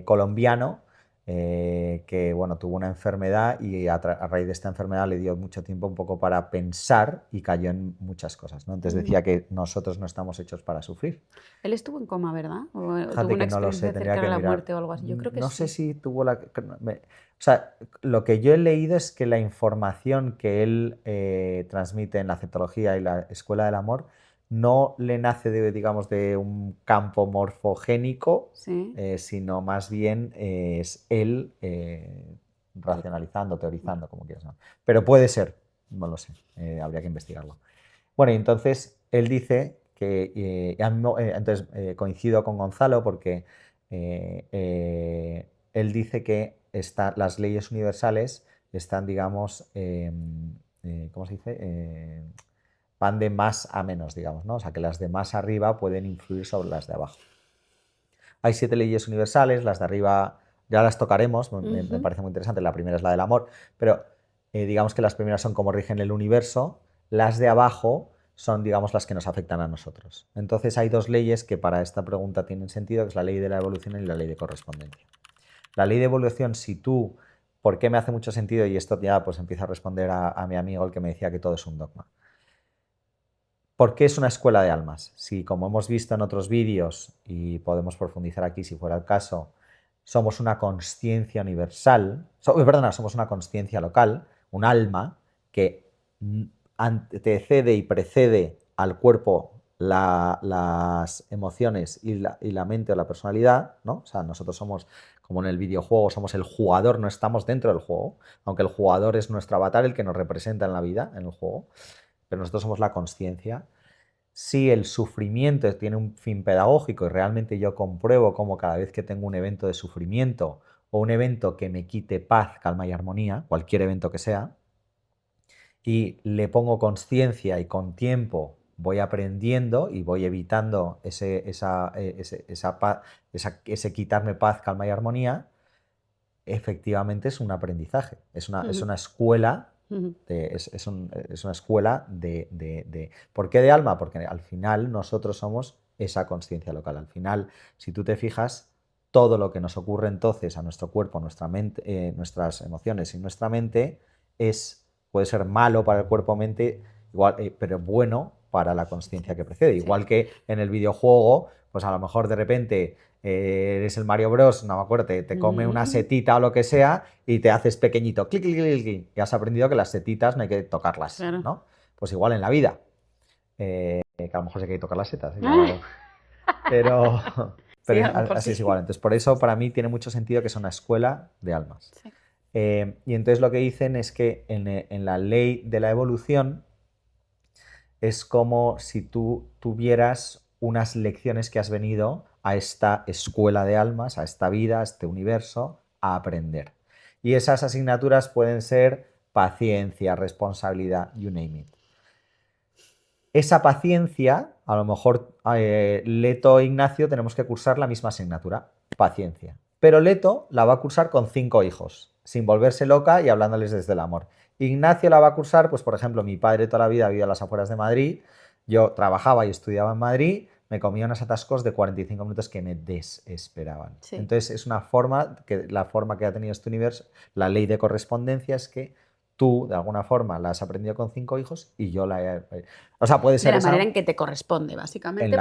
B: colombiano que bueno, tuvo una enfermedad y a raíz de esta enfermedad le dio mucho tiempo un poco para pensar y cayó en muchas cosas, ¿no? Entonces decía que nosotros no estamos hechos para sufrir.
A: Él estuvo en coma, ¿verdad? O tuvo
B: Fíjate
A: una
B: que no lo sé,
A: experiencia
B: tendría
A: cercana
B: que
A: a la
B: mirar.
A: muerte o algo así. Yo creo que
B: No sé
A: sí.
B: si tuvo o sea, lo que yo he leído es que la información que él transmite en la cetología y la escuela del amor no le nace digamos, de un campo morfogénico,
A: Sí.
B: sino más bien es él
A: Tal-
B: racionalizando, teorizando, como quieras, ¿no? Pero puede ser, no lo sé, habría que investigarlo. Bueno, y entonces él dice que, entonces coincido con Gonzalo porque él dice que las leyes universales están, digamos, ¿cómo se dice? Van de más a menos, digamos, ¿no? O sea, que las de más arriba pueden influir sobre las de abajo. Hay 7 leyes universales, las de arriba ya las tocaremos, me parece muy interesante. La primera es la del amor, pero digamos que las primeras son cómo rigen el universo, las de abajo son, digamos, las que nos afectan a nosotros. Entonces hay 2 leyes que para esta pregunta tienen sentido, que es la ley de la evolución y la ley de correspondencia. La ley de evolución, ¿por qué me hace mucho sentido? Y esto ya pues empieza a responder a mi amigo, el que me decía que todo es un dogma. ¿Por qué es una escuela de almas? Si, como hemos visto en otros vídeos, y podemos profundizar aquí si fuera el caso, somos una consciencia universal, somos una consciencia local, un alma que antecede y precede al cuerpo las emociones y la mente o la personalidad, ¿no? O sea, nosotros somos, como en el videojuego, somos el jugador, no estamos dentro del juego, aunque el jugador es nuestro avatar, el que nos representa en la vida, en el juego, pero nosotros somos la consciencia. Si el sufrimiento tiene un fin pedagógico y realmente yo compruebo cómo cada vez que tengo un evento de sufrimiento o un evento que me quite paz, calma y armonía, cualquier evento que sea, y le pongo conciencia y con tiempo voy aprendiendo y voy evitando ese quitarme paz, calma y armonía, efectivamente es un aprendizaje, es una escuela. Es una escuela de... ¿Por qué de alma? Porque al final nosotros somos esa conciencia local. Al final, si tú te fijas, todo lo que nos ocurre entonces a nuestro cuerpo, nuestra mente, nuestras emociones y nuestra mente puede ser malo para el cuerpo-mente, igual, pero bueno para la conciencia que precede. Igual que en el videojuego, pues a lo mejor de repente eres el Mario Bros, no me acuerdo, te come una setita o lo que sea y te haces pequeñito, clic, clic, clic, clic, y has aprendido que las setitas no hay que tocarlas,
A: Claro.
B: ¿no? Pues igual en la vida, que a lo mejor sí que hay que tocar las setas, claro. pero
A: Sí,
B: así
A: sí.
B: es igual. Entonces, por eso para mí tiene mucho sentido que es una escuela de almas.
A: Sí.
B: Y entonces lo que dicen es que en la ley de la evolución es como si tú tuvieras unas lecciones que has venido a esta escuela de almas, a esta vida, a este universo, a aprender. Y esas asignaturas pueden ser paciencia, responsabilidad, you name it. Esa paciencia, a lo mejor Leto e Ignacio tenemos que cursar la misma asignatura, paciencia. Pero Leto la va a cursar con 5 hijos, sin volverse loca y hablándoles desde el amor. Ignacio la va a cursar, pues por ejemplo, mi padre toda la vida vivió a las afueras de Madrid, yo trabajaba y estudiaba en Madrid, me comía unos atascos de 45 minutos que me desesperaban. Sí. Entonces es una forma, la forma que ha tenido este universo, la ley de correspondencia es que tú, de alguna forma, la has aprendido con 5 hijos y yo la he... O sea, puede ser
A: de la manera en que te corresponde, básicamente,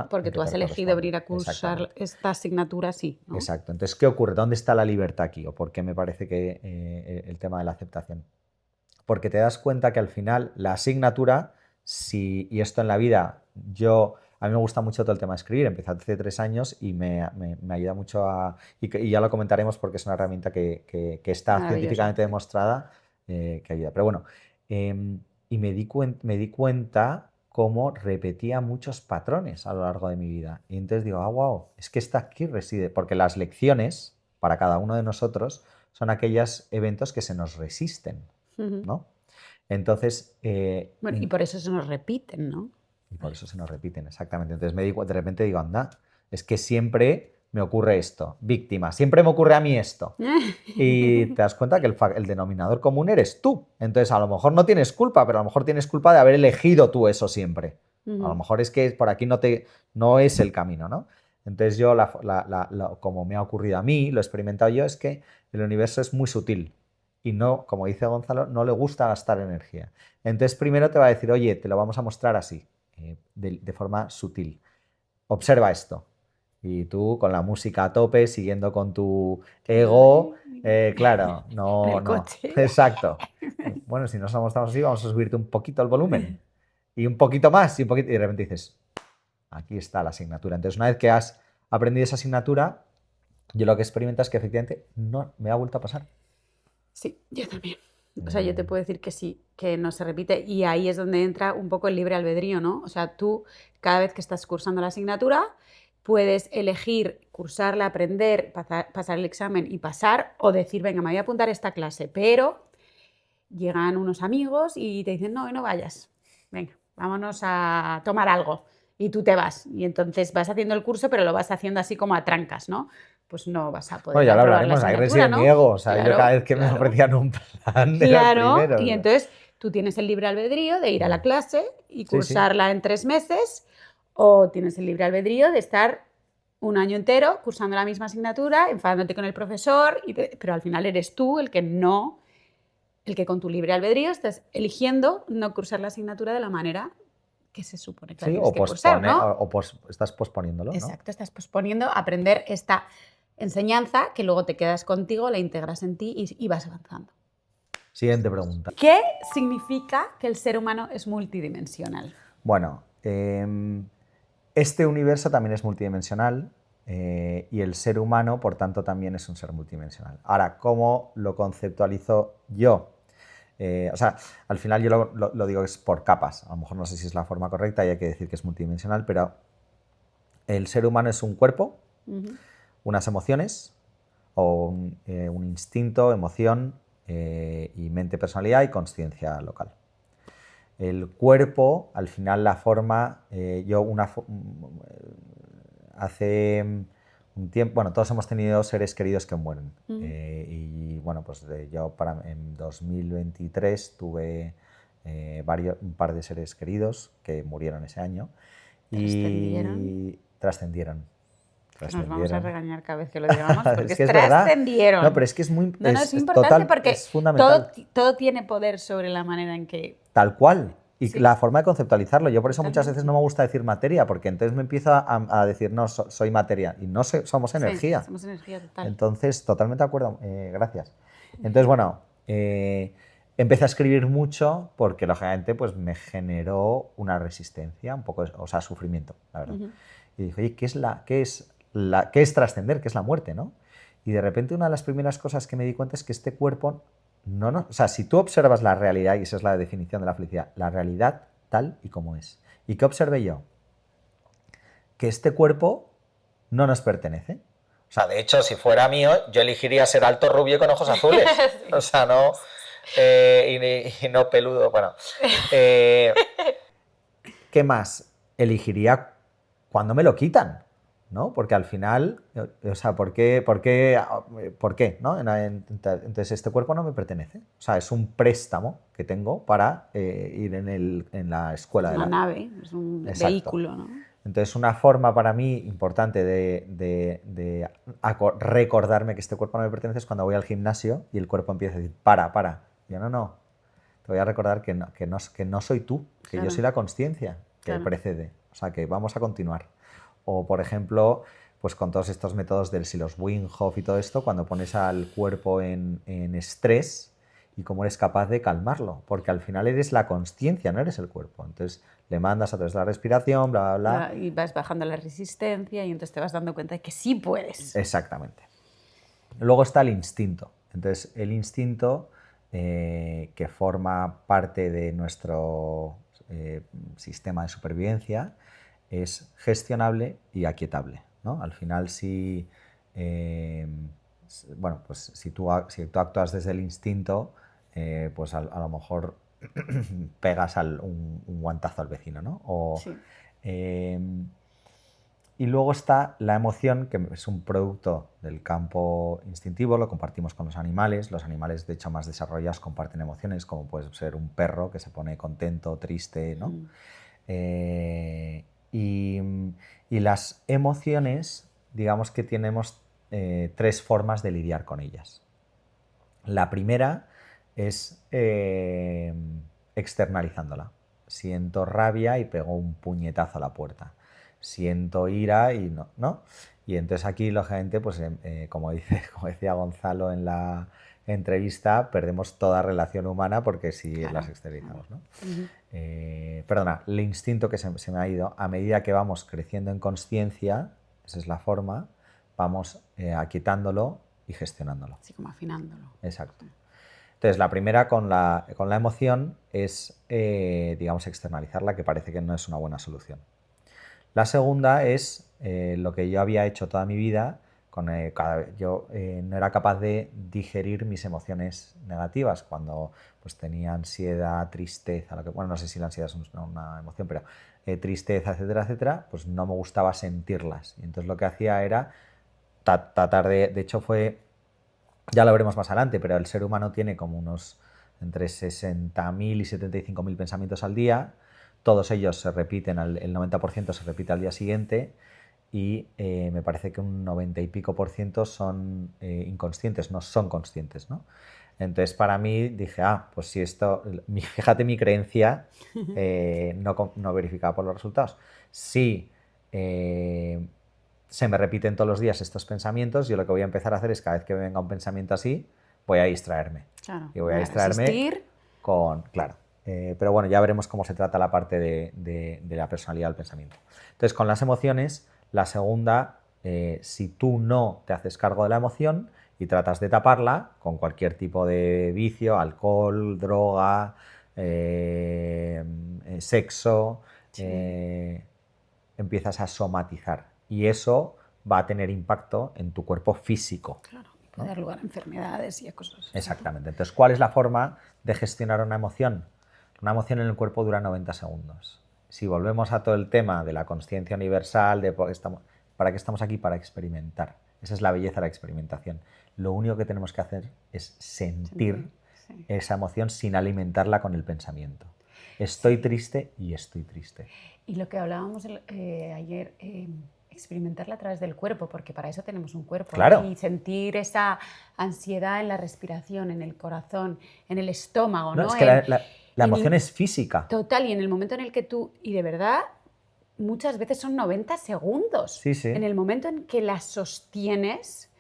A: porque tú has elegido venir a cursar esta asignatura, sí, ¿no?
B: Exacto. Entonces, ¿qué ocurre? ¿Dónde está la libertad aquí? ¿O por qué me parece que el tema de la aceptación? Porque te das cuenta que al final la asignatura, y esto en la vida, a mí me gusta mucho todo el tema de escribir, empecé hace 3 años y me ayuda mucho y ya lo comentaremos porque es una herramienta que está científicamente demostrada que ayuda. Pero bueno, y me di cuenta cómo repetía muchos patrones a lo largo de mi vida. Y entonces digo, wow, es que está aquí reside, porque las lecciones para cada uno de nosotros son aquellos eventos que se nos resisten, ¿no? Entonces...
A: bueno, y por eso se nos repiten, ¿no?
B: Y por eso se nos repiten, exactamente. Entonces de repente digo, anda, es que siempre me ocurre esto, víctima, siempre me ocurre a mí esto. Y te das cuenta que el denominador común eres tú. Entonces a lo mejor no tienes culpa, pero a lo mejor tienes culpa de haber elegido tú eso siempre. A lo mejor es que por aquí no es el camino, ¿no? Entonces yo, como me ha ocurrido a mí, lo he experimentado yo, es que el universo es muy sutil y no, como dice Gonzalo, no le gusta gastar energía. Entonces primero te va a decir, oye, te lo vamos a mostrar así, de forma sutil. Observa esto. Y tú con la música a tope, siguiendo con tu ego, claro, no. Exacto. Bueno, si no estamos así, vamos a subirte un poquito el volumen. Y un poquito más, y de repente dices, aquí está la asignatura. Entonces, una vez que has aprendido esa asignatura, yo lo que experimento es que efectivamente no me ha vuelto a pasar.
A: Sí, yo también. O sea, yo te puedo decir que sí, que no se repite. Y ahí es donde entra un poco el libre albedrío, ¿no? O sea, tú, cada vez que estás cursando la asignatura, puedes elegir cursarla, aprender, pasar el examen y pasar, o decir, venga, me voy a apuntar a esta clase, pero llegan unos amigos y te dicen, no, no vayas, venga, vámonos a tomar algo. Y tú te vas. Y entonces vas haciendo el curso, pero lo vas haciendo así como a trancas, ¿no? Pues no vas a poder.
B: Bueno, ya lo hablaremos, ahí reside mi ego. O sea, yo cada vez que me ofrecían un plan de
A: Claro, y entonces tú tienes el libre albedrío de ir a la clase y cursarla en 3 meses, o tienes el libre albedrío de estar un año entero cursando la misma asignatura, enfadándote con el profesor, pero al final eres tú el que con tu libre albedrío estás eligiendo no cursar la asignatura de la manera que se supone que tienes que cursar, ¿no?
B: O estás posponiéndolo, ¿no?
A: Exacto, estás posponiendo aprender esta enseñanza que luego te quedas contigo, la integras en ti y vas avanzando.
B: Siguiente pregunta.
A: ¿Qué significa que el ser humano es multidimensional?
B: Bueno, este universo también es multidimensional y el ser humano, por tanto, también es un ser multidimensional. Ahora, ¿cómo lo conceptualizo yo? O sea, al final yo lo digo que es por capas. A lo mejor no sé si es la forma correcta y hay que decir que es multidimensional, pero el ser humano es un cuerpo, unas emociones, o un instinto, emoción y mente, personalidad y consciencia local. El cuerpo, al final la forma, hace un tiempo, bueno, todos hemos tenido seres queridos que mueren. Y bueno, pues yo en 2023 tuve un par de seres queridos que murieron ese año. Y trascendieron.
A: Nos vamos a regañar cada vez que lo digamos, porque
B: es que es
A: trascendieron.
B: No, pero es que es muy
A: es importante porque
B: es fundamental.
A: Todo tiene poder sobre la manera en que...
B: Tal cual. Y sí, la forma de conceptualizarlo. Yo por eso muchas veces no me gusta decir materia, porque entonces me empiezo a decir, no, soy materia. Y no somos energía.
A: Sí, somos energía total.
B: Entonces, totalmente de acuerdo. Gracias. Entonces, bueno, empecé a escribir mucho porque, lógicamente, pues me generó una resistencia, un poco, o sea, sufrimiento, la verdad. Y dije, oye, ¿qué es trascender? ¿Qué es la muerte, no? Y de repente una de las primeras cosas que me di cuenta es que este cuerpo... o sea, si tú observas la realidad, y esa es la definición de la felicidad, la realidad tal y como es. ¿Y qué observé yo? Que este cuerpo no nos pertenece. O sea, de hecho, si fuera mío, yo elegiría ser alto, rubio y con ojos azules. Sí. O sea, no... y no peludo, bueno. ¿Qué más? Elegiría cuando me lo quitan, ¿no? Porque al final, o sea, ¿por qué? ¿No? Entonces, este cuerpo no me pertenece. O sea, es un préstamo que tengo para ir en la escuela.
A: Es una nave, es un vehículo, ¿no?
B: Entonces, una forma para mí importante de recordarme que este cuerpo no me pertenece es cuando voy al gimnasio y el cuerpo empieza a decir, para. Yo, no. Te voy a recordar que no soy tú, que yo soy la consciencia que precede. O sea, que vamos a continuar. O, por ejemplo, pues con todos estos métodos del Silos Wim Hof y todo esto, cuando pones al cuerpo en estrés y cómo eres capaz de calmarlo, porque al final eres la consciencia, no eres el cuerpo. Entonces le mandas a través de la respiración, bla, bla, bla.
A: Y vas bajando la resistencia y entonces te vas dando cuenta de que sí puedes.
B: Exactamente. Luego está el instinto. Entonces el instinto, que forma parte de nuestro sistema de supervivencia, es gestionable y aquietable, ¿no? Al final, pues si tú actúas desde el instinto, pues a lo mejor pegas un guantazo al vecino, ¿no?
A: Sí.
B: Y luego está la emoción, que es un producto del campo instintivo, lo compartimos con los animales. Los animales, de hecho, más desarrollados comparten emociones, como puede ser un perro que se pone contento, triste, ¿no? Y las emociones, digamos que tenemos 3 formas de lidiar con ellas. La primera es externalizándola. Siento rabia y pego un puñetazo a la puerta. Siento ira y no. Y entonces aquí, lógicamente, pues como decía Gonzalo en la entrevista, perdemos toda relación humana porque si las exteriorizamos, ¿no? Perdona, el instinto que se me ha ido, a medida que vamos creciendo en consciencia, esa es la forma, vamos aquietándolo y gestionándolo.
A: Así como afinándolo.
B: Exacto. Entonces, la primera con la emoción es, digamos, externalizarla, que parece que no es una buena solución. La segunda es lo que yo había hecho toda mi vida. Yo no era capaz de digerir mis emociones negativas cuando pues, tenía ansiedad, tristeza, no sé si la ansiedad es una emoción, pero tristeza, etcétera, etcétera, pues no me gustaba sentirlas. Y entonces lo que hacía era tratar de hecho ya lo veremos más adelante, pero el ser humano tiene como unos entre 60.000 y 75.000 pensamientos al día. Todos ellos se repiten, el 90% se repite al día siguiente y me parece que un 90 y pico % son inconscientes, no son conscientes, ¿no? Entonces para mí dije, pues si esto, fíjate mi creencia no verificada por los resultados. Si se me repiten todos los días estos pensamientos, yo lo que voy a empezar a hacer es cada vez que me venga un pensamiento así, voy a distraerme.
A: Claro.
B: Y voy a distraerme con... Claro. Pero bueno, ya veremos cómo se trata la parte de la personalidad del pensamiento. Entonces, con las emociones, la segunda, si tú no te haces cargo de la emoción y tratas de taparla con cualquier tipo de vicio, alcohol, droga, sexo,
A: Sí.
B: empiezas a somatizar y eso va a tener impacto en tu cuerpo físico.
A: Claro, y puede
B: ¿no?
A: dar lugar a enfermedades y a cosas así.
B: Exactamente. Entonces, ¿cuál es la forma de gestionar una emoción? Una emoción en el cuerpo dura 90 segundos. Si volvemos a todo el tema de la consciencia universal, ¿para qué estamos aquí? Para experimentar. Esa es la belleza de la experimentación. Lo único que tenemos que hacer es sentir
A: Sí.
B: esa emoción sin alimentarla con el pensamiento. Estoy triste y estoy triste.
A: Y lo que hablábamos ayer, experimentarla a través del cuerpo, porque para eso tenemos un cuerpo.
B: Claro.
A: Y sentir esa ansiedad en la respiración, en el corazón, en el estómago,
B: No,
A: ¿no?
B: es que la emoción es física.
A: Total, y en el momento en el que tú, y de verdad, muchas veces son 90 segundos.
B: Sí, sí.
A: En el momento en que la sostienes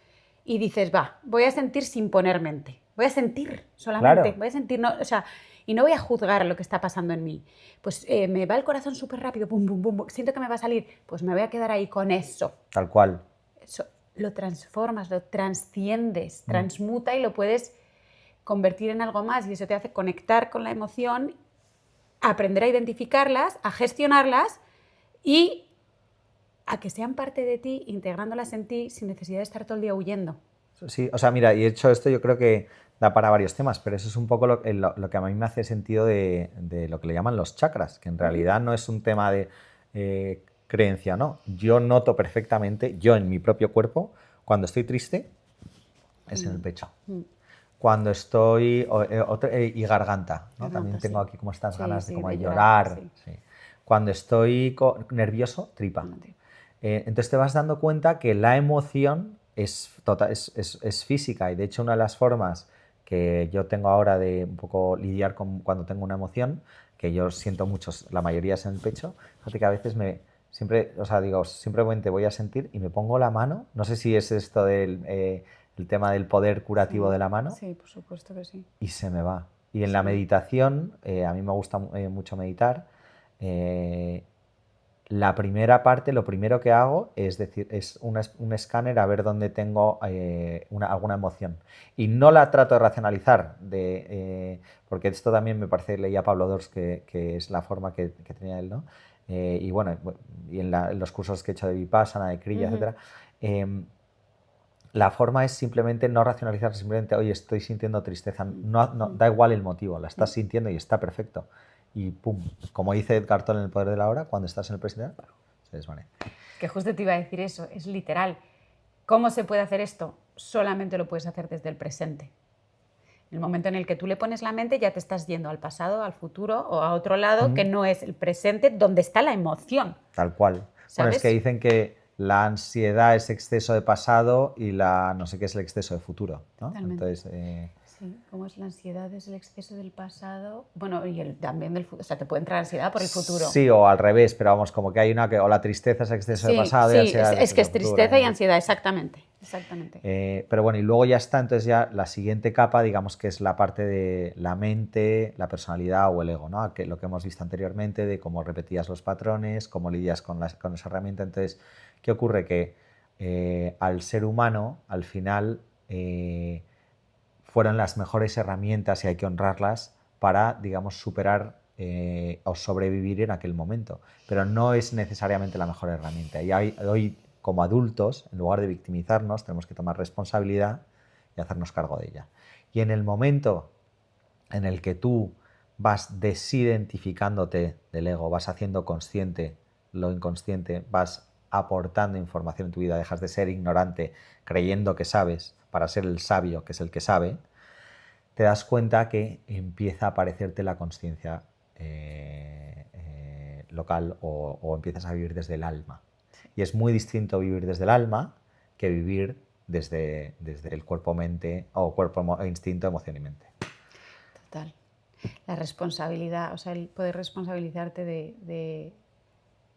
A: y dices, va, voy a sentir sin poner mente. Voy a sentir solamente,
B: Claro.
A: voy a sentir, no, o sea, y no voy a juzgar lo que está pasando en mí. Pues me va el corazón súper rápido, pum, pum, pum, siento que me va a salir, pues me voy a quedar ahí con eso.
B: Tal cual.
A: Eso lo transformas, lo transciendes, transmuta y lo puedes convertir en algo más y eso te hace conectar con la emoción, aprender a identificarlas, a gestionarlas y a que sean parte de ti, integrándolas en ti sin necesidad de estar todo el día huyendo.
B: Sí, o sea, mira, y hecho esto yo creo que da para varios temas, pero eso es un poco lo que a mí me hace sentido de lo que le llaman los chakras, que en realidad no es un tema de creencia, ¿no? Yo noto perfectamente, yo en mi propio cuerpo, cuando estoy triste, es en el pecho. Cuando estoy, y garganta, ¿no?
A: Garganta,
B: También tengo
A: sí.
B: aquí como estas
A: Sí,
B: ganas de,
A: sí,
B: como
A: de
B: de
A: llorar,
B: llorar.
A: sí.
B: Sí. Cuando estoy nervioso, tripa. Entonces te vas dando cuenta que la emoción es física y de hecho una de las formas que yo tengo ahora de un poco lidiar con cuando tengo una emoción, que yo siento muchos, la mayoría es en el pecho, fíjate que a veces siempre, o sea, digo, simplemente voy a sentir y me pongo la mano, no sé si es esto del el tema del poder curativo
A: Sí,
B: de la mano,
A: sí, por supuesto que sí.
B: y se me va. Y en la meditación, a mí me gusta mucho meditar, la primera parte, lo primero que hago es decir, es un escáner a ver dónde tengo alguna emoción. Y no la trato de racionalizar, porque esto también me parece, leía Pablo Dors, que es la forma que tenía él, ¿no? Y bueno, y en los cursos que he hecho de Vipassana, de Kriya, etc. La forma es simplemente no racionalizar, simplemente, oye, estoy sintiendo tristeza. Da igual el motivo, la estás sintiendo y está perfecto. Y pum, como dice Edgar Tolle en El poder de la hora, cuando estás en el presente, se desvanece.
A: Que justo te iba a decir eso, es literal. ¿Cómo se puede hacer esto? Solamente lo puedes hacer desde el presente. En el momento en el que tú le pones la mente, ya te estás yendo al pasado, al futuro o a otro lado que no es el presente, donde está la emoción.
B: Tal cual.
A: ¿Sabes?
B: Bueno, es que dicen que la ansiedad es exceso de pasado y la no sé qué es el exceso de futuro, ¿no?
A: Totalmente.
B: Entonces,
A: sí, como es la ansiedad, es el exceso del pasado. Bueno, y también del futuro. O sea, te puede entrar ansiedad por el futuro.
B: Sí, o al revés, pero vamos, como que hay una que o la tristeza es exceso de pasado y ansiedad
A: es que es
B: exceso de futuro.
A: tristeza y ansiedad, exactamente.
B: Pero bueno, y luego ya está, entonces ya la siguiente capa, digamos que es la parte de la mente, la personalidad o el ego, ¿no? Lo que hemos visto anteriormente de cómo repetías los patrones, cómo lidias con esa herramienta. Entonces, ¿qué ocurre? Que al ser humano, al final, fueron las mejores herramientas y hay que honrarlas para, digamos, superar o sobrevivir en aquel momento. Pero no es necesariamente la mejor herramienta. Y hoy, como adultos, en lugar de victimizarnos, tenemos que tomar responsabilidad y hacernos cargo de ella. Y en el momento en el que tú vas desidentificándote del ego, vas haciendo consciente lo inconsciente, vas aportando información en tu vida, dejas de ser ignorante creyendo que sabes para ser el sabio, que es el que sabe, te das cuenta que empieza a aparecerte la consciencia local o empiezas a vivir desde el alma. Y es muy distinto vivir desde el alma que vivir desde el cuerpo-mente o instinto, emoción y mente.
A: Total. La responsabilidad, o sea, el poder responsabilizarte de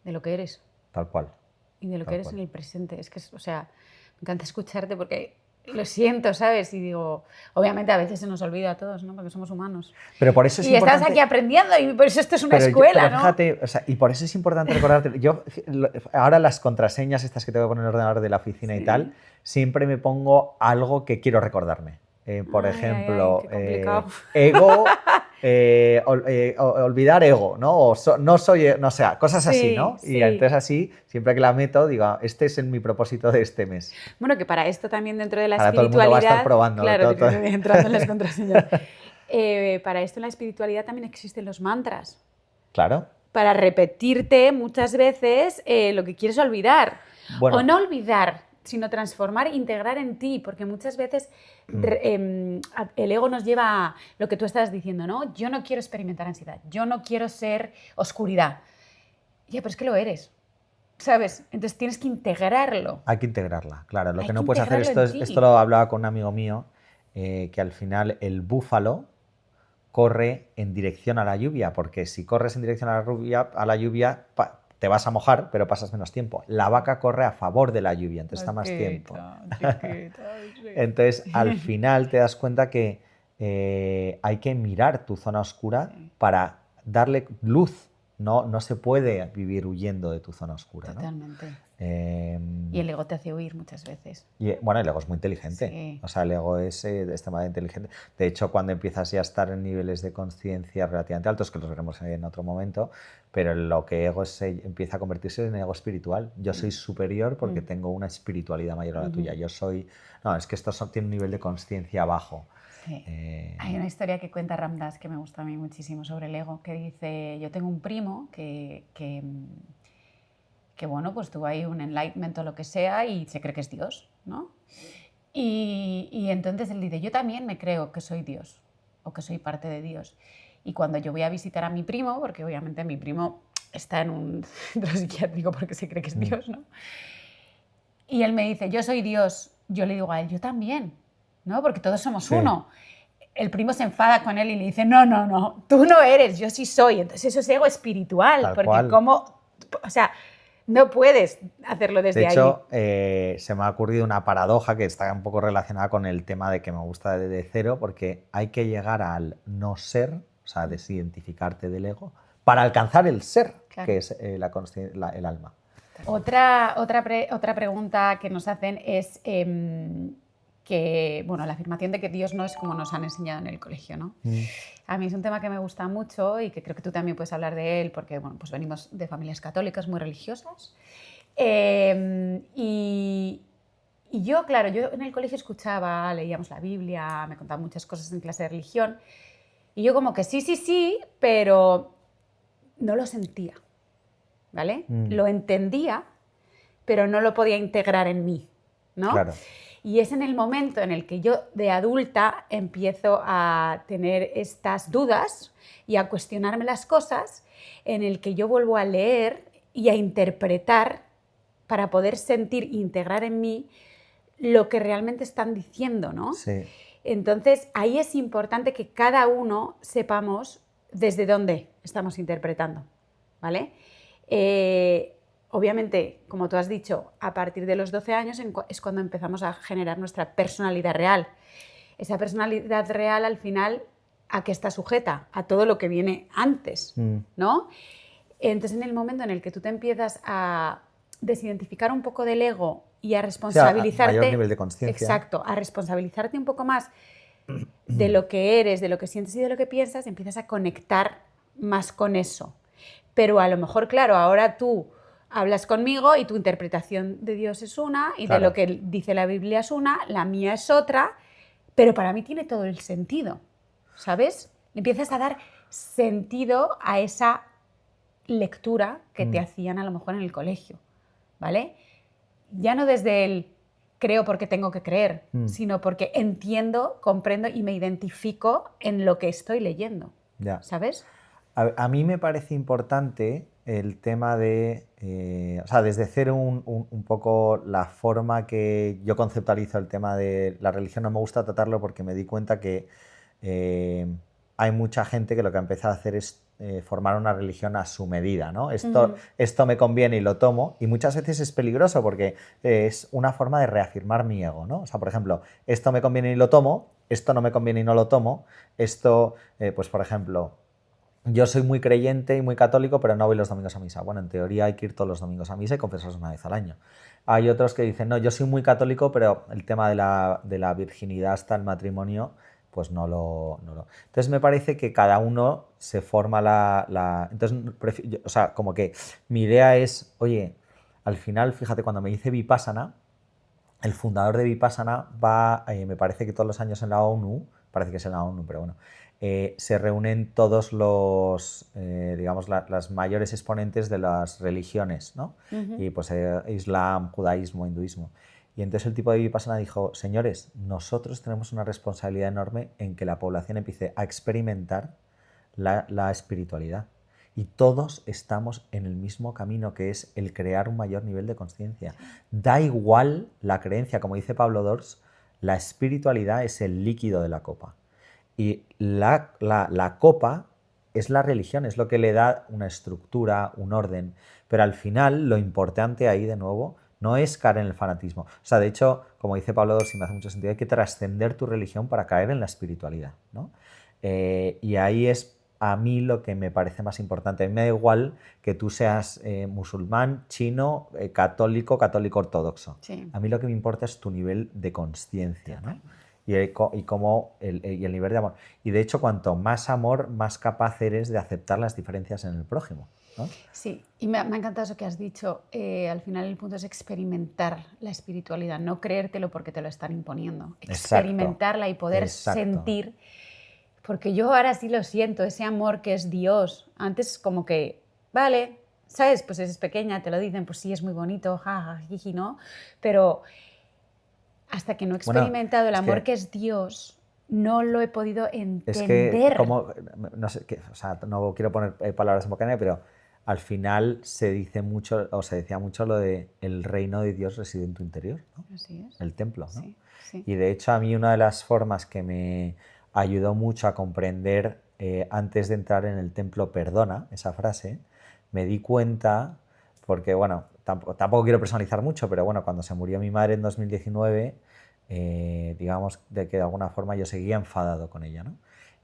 A: lo que eres.
B: Tal cual.
A: Y de lo que eres en el presente. Es que, o sea, me encanta escucharte porque lo siento, ¿sabes? Y digo, obviamente a veces se nos olvida a todos, ¿no? Porque somos humanos.
B: Pero por eso es
A: Y
B: importante...
A: estás aquí aprendiendo y por eso esto es una
B: Pero
A: escuela,
B: pero
A: ¿no?
B: fíjate, o sea, y por eso es importante recordarte. Yo ahora las contraseñas estas que tengo que poner en el ordenador de la oficina y tal, siempre me pongo algo que quiero recordarme. Por ejemplo,
A: qué complicado.
B: ego, olvidar ego, ¿no? O no soy, no sé, cosas así, ¿no?
A: Sí.
B: Y entonces así, siempre que la meto, digo, este es mi propósito de este mes.
A: Bueno, que para esto también dentro de la
B: Ahora
A: espiritualidad...
B: todo el mundo va a estar probando.
A: Claro, entrando en las contraseñas. Para esto en la espiritualidad también existen los mantras.
B: Claro.
A: Para repetirte muchas veces lo que quieres olvidar.
B: Bueno.
A: O no olvidar, sino transformar, integrar en ti, porque muchas veces el ego nos lleva a lo que tú estás diciendo, ¿no? Yo no quiero experimentar ansiedad, yo no quiero ser oscuridad. Ya, pero es que lo eres, ¿sabes? Entonces tienes que integrarlo.
B: Hay que integrarla, claro. Lo
A: Hay
B: que no
A: que
B: puedes hacer
A: integrarlo
B: esto lo hablaba con un amigo mío, que al final el búfalo corre en dirección a la lluvia, porque si corres en dirección a la lluvia te vas a mojar, pero pasas menos tiempo. La vaca corre a favor de la lluvia, entonces está más tiempo. Entonces, al final te das cuenta que hay que mirar tu zona oscura para darle luz. No se puede vivir huyendo de tu zona oscura.
A: Totalmente.
B: ¿No?
A: Y el ego te hace huir muchas veces.
B: Y, bueno, el ego es muy inteligente.
A: Sí.
B: O sea, el ego es extremadamente inteligente. De hecho, cuando empiezas ya a estar en niveles de conciencia relativamente altos, que los veremos en otro momento, pero lo que ego empieza a convertirse en ego espiritual. Yo soy superior porque tengo una espiritualidad mayor a la tuya. Yo soy... No, es que esto tiene un nivel de conciencia bajo.
A: Sí. Hay una historia que cuenta Ram Dass que me gusta a mí muchísimo sobre el ego, que dice, yo tengo un primo que bueno, pues tuvo ahí un enlightenment o lo que sea y se cree que es Dios, ¿no? Y entonces él dice, yo también me creo que soy Dios o que soy parte de Dios. Y cuando yo voy a visitar a mi primo, porque obviamente mi primo está en un centro psiquiátrico porque se cree que es Dios, ¿no? Y él me dice, yo soy Dios. Yo le digo a él, yo también, ¿no? Porque todos somos uno. El primo se enfada con él y le dice, no, tú no eres, yo sí soy. Entonces eso es ego espiritual,
B: Tal
A: porque
B: cual.
A: como, o sea, no puedes hacerlo desde ahí.
B: De hecho, se me ha ocurrido una paradoja que está un poco relacionada con el tema de que me gusta de cero, porque hay que llegar al no ser, o sea, desidentificarte del ego, para alcanzar el ser, claro, que es el alma.
A: Otra pregunta que nos hacen es que, bueno, la afirmación de que Dios no es como nos han enseñado en el colegio, ¿no? A mí es un tema que me gusta mucho y que creo que tú también puedes hablar de él porque, bueno, pues venimos de familias católicas muy religiosas. Y yo, claro, yo en el colegio escuchaba, leíamos la Biblia, me contaban muchas cosas en clase de religión y yo como que sí, pero no lo sentía, ¿vale? Lo entendía, pero no lo podía integrar en mí, ¿no?
B: Claro.
A: Y es en el momento en el que yo de adulta empiezo a tener estas dudas y a cuestionarme las cosas, en el que yo vuelvo a leer y a interpretar para poder sentir e integrar en mí lo que realmente están diciendo, ¿no?
B: Sí.
A: Entonces, ahí es importante que cada uno sepamos desde dónde estamos interpretando, ¿vale? Obviamente, como tú has dicho, a partir de los 12 años es cuando empezamos a generar nuestra personalidad real. Esa personalidad real, al final, ¿a qué está sujeta? A todo lo que viene antes, ¿no? Entonces, en el momento en el que tú te empiezas a desidentificar un poco del ego y a responsabilizarte...
B: O sea, a mayor nivel de conciencia.
A: Exacto, a responsabilizarte un poco más de lo que eres, de lo que sientes y de lo que piensas, empiezas a conectar más con eso. Pero a lo mejor, claro, ahora tú hablas conmigo y tu interpretación de Dios es una y claro, de lo que dice la Biblia es una, la mía es otra, pero para mí tiene todo el sentido, ¿sabes? Empiezas a dar sentido a esa lectura que te hacían a lo mejor en el colegio, ¿vale? Ya no desde el creo porque tengo que creer, sino porque entiendo, comprendo y me identifico en lo que estoy leyendo, ¿sabes?
B: A mí me parece importante el tema de, o sea, desde cero un poco la forma que yo conceptualizo el tema de la religión. No me gusta tratarlo porque me di cuenta que hay mucha gente que lo que ha empezado a hacer es formar una religión a su medida, ¿no? Esto me conviene y lo tomo, y muchas veces es peligroso porque es una forma de reafirmar mi ego, ¿no? O sea, por ejemplo, esto me conviene y lo tomo, esto no me conviene y no lo tomo, esto, pues por ejemplo, yo soy muy creyente y muy católico, pero no voy los domingos a misa. Bueno, en teoría hay que ir todos los domingos a misa y confesarse una vez al año. Hay otros que dicen, no, yo soy muy católico, pero el tema de la virginidad hasta el matrimonio, pues no lo... Entonces me parece que cada uno se forma Entonces, o sea, como que mi idea es, oye, al final, fíjate, cuando me dice Vipassana, el fundador de Vipassana va, me parece que todos los años en la ONU, parece que es en la ONU, pero bueno, se reúnen todos los, digamos, las mayores exponentes de las religiones, ¿no? Y pues Islam, judaísmo, hinduismo. Y entonces el tipo de Vipassana dijo, señores, nosotros tenemos una responsabilidad enorme en que la población empiece a experimentar la espiritualidad. Y todos estamos en el mismo camino, que es el crear un mayor nivel de conciencia. Da igual la creencia, como dice Pablo Dors, la espiritualidad es el líquido de la copa. Y la copa es la religión, es lo que le da una estructura, un orden. Pero al final, lo importante ahí, de nuevo, no es caer en el fanatismo. O sea, de hecho, como dice Pablo Dors, y me hace mucho sentido, hay que trascender tu religión para caer en la espiritualidad, ¿no? Y ahí es a mí lo que me parece más importante. A mí me da igual que tú seas musulmán, chino, católico, católico ortodoxo.
A: Sí.
B: A mí lo que me importa es tu nivel de conciencia, ¿no? Y el nivel de amor. Y de hecho, cuanto más amor, más capaz eres de aceptar las diferencias en el prójimo, ¿no?
A: Sí, y me ha encantado eso que has dicho. Al final el punto es experimentar la espiritualidad, no creértelo porque te lo están imponiendo. Experimentarla y poder sentir, porque yo ahora sí lo siento, ese amor que es Dios. Antes como que, vale, ¿sabes? Pues eres pequeña, te lo dicen, pues sí, es muy bonito, jaja, jiji, ¿no? Pero hasta que no he experimentado el amor que es Dios, no lo he podido entender.
B: Es que, como, no sé, o sea, no quiero poner palabras en boca de nadie, pero al final se dice mucho, o se decía mucho lo de el reino de Dios reside en tu interior, ¿no?
A: Así es.
B: El templo, ¿no?
A: Sí, sí.
B: Y de hecho a mí una de las formas que me ayudó mucho a comprender antes de entrar en el templo perdona, esa frase, me di cuenta, porque bueno, tampoco quiero personalizar mucho, pero bueno, cuando se murió mi madre en 2019, digamos de que de alguna forma yo seguía enfadado con ella, ¿no?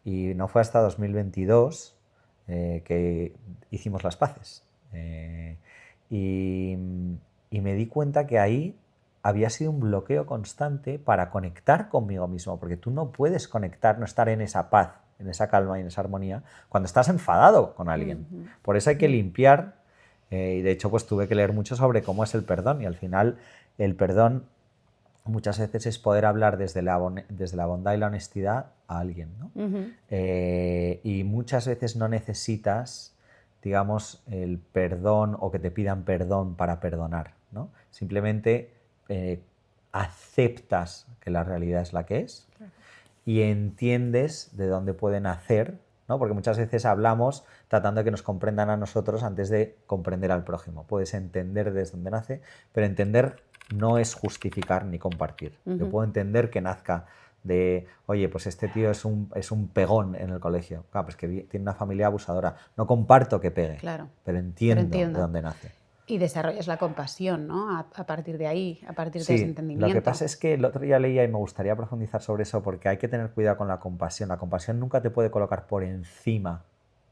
B: Y no fue hasta 2022 que hicimos las paces. Y me di cuenta que ahí había sido un bloqueo constante para conectar conmigo mismo, porque tú no puedes conectar, no estar en esa paz, en esa calma y en esa armonía cuando estás enfadado con alguien. Por eso hay que limpiar, y de hecho pues tuve que leer mucho sobre cómo es el perdón, y al final el perdón muchas veces es poder hablar desde la bondad y la honestidad a alguien, ¿no? Y muchas veces no necesitas, digamos, el perdón o que te pidan perdón para perdonar, ¿no? Simplemente aceptas que la realidad es la que es y entiendes de dónde puede nacer, ¿no? Porque muchas veces hablamos tratando de que nos comprendan a nosotros antes de comprender al prójimo. Puedes entender desde dónde nace, pero entender no es justificar ni compartir. Yo puedo entender que nazca de, oye, pues este tío es un pegón en el colegio. Claro, pues que tiene una familia abusadora. No comparto que pegue,
A: claro,
B: pero entiendo de dónde nace.
A: Y desarrollas la compasión, ¿no? A partir de ahí, a partir de ese entendimiento.
B: Lo que pasa es que el otro día leía y me gustaría profundizar sobre eso porque hay que tener cuidado con la compasión. La compasión nunca te puede colocar por encima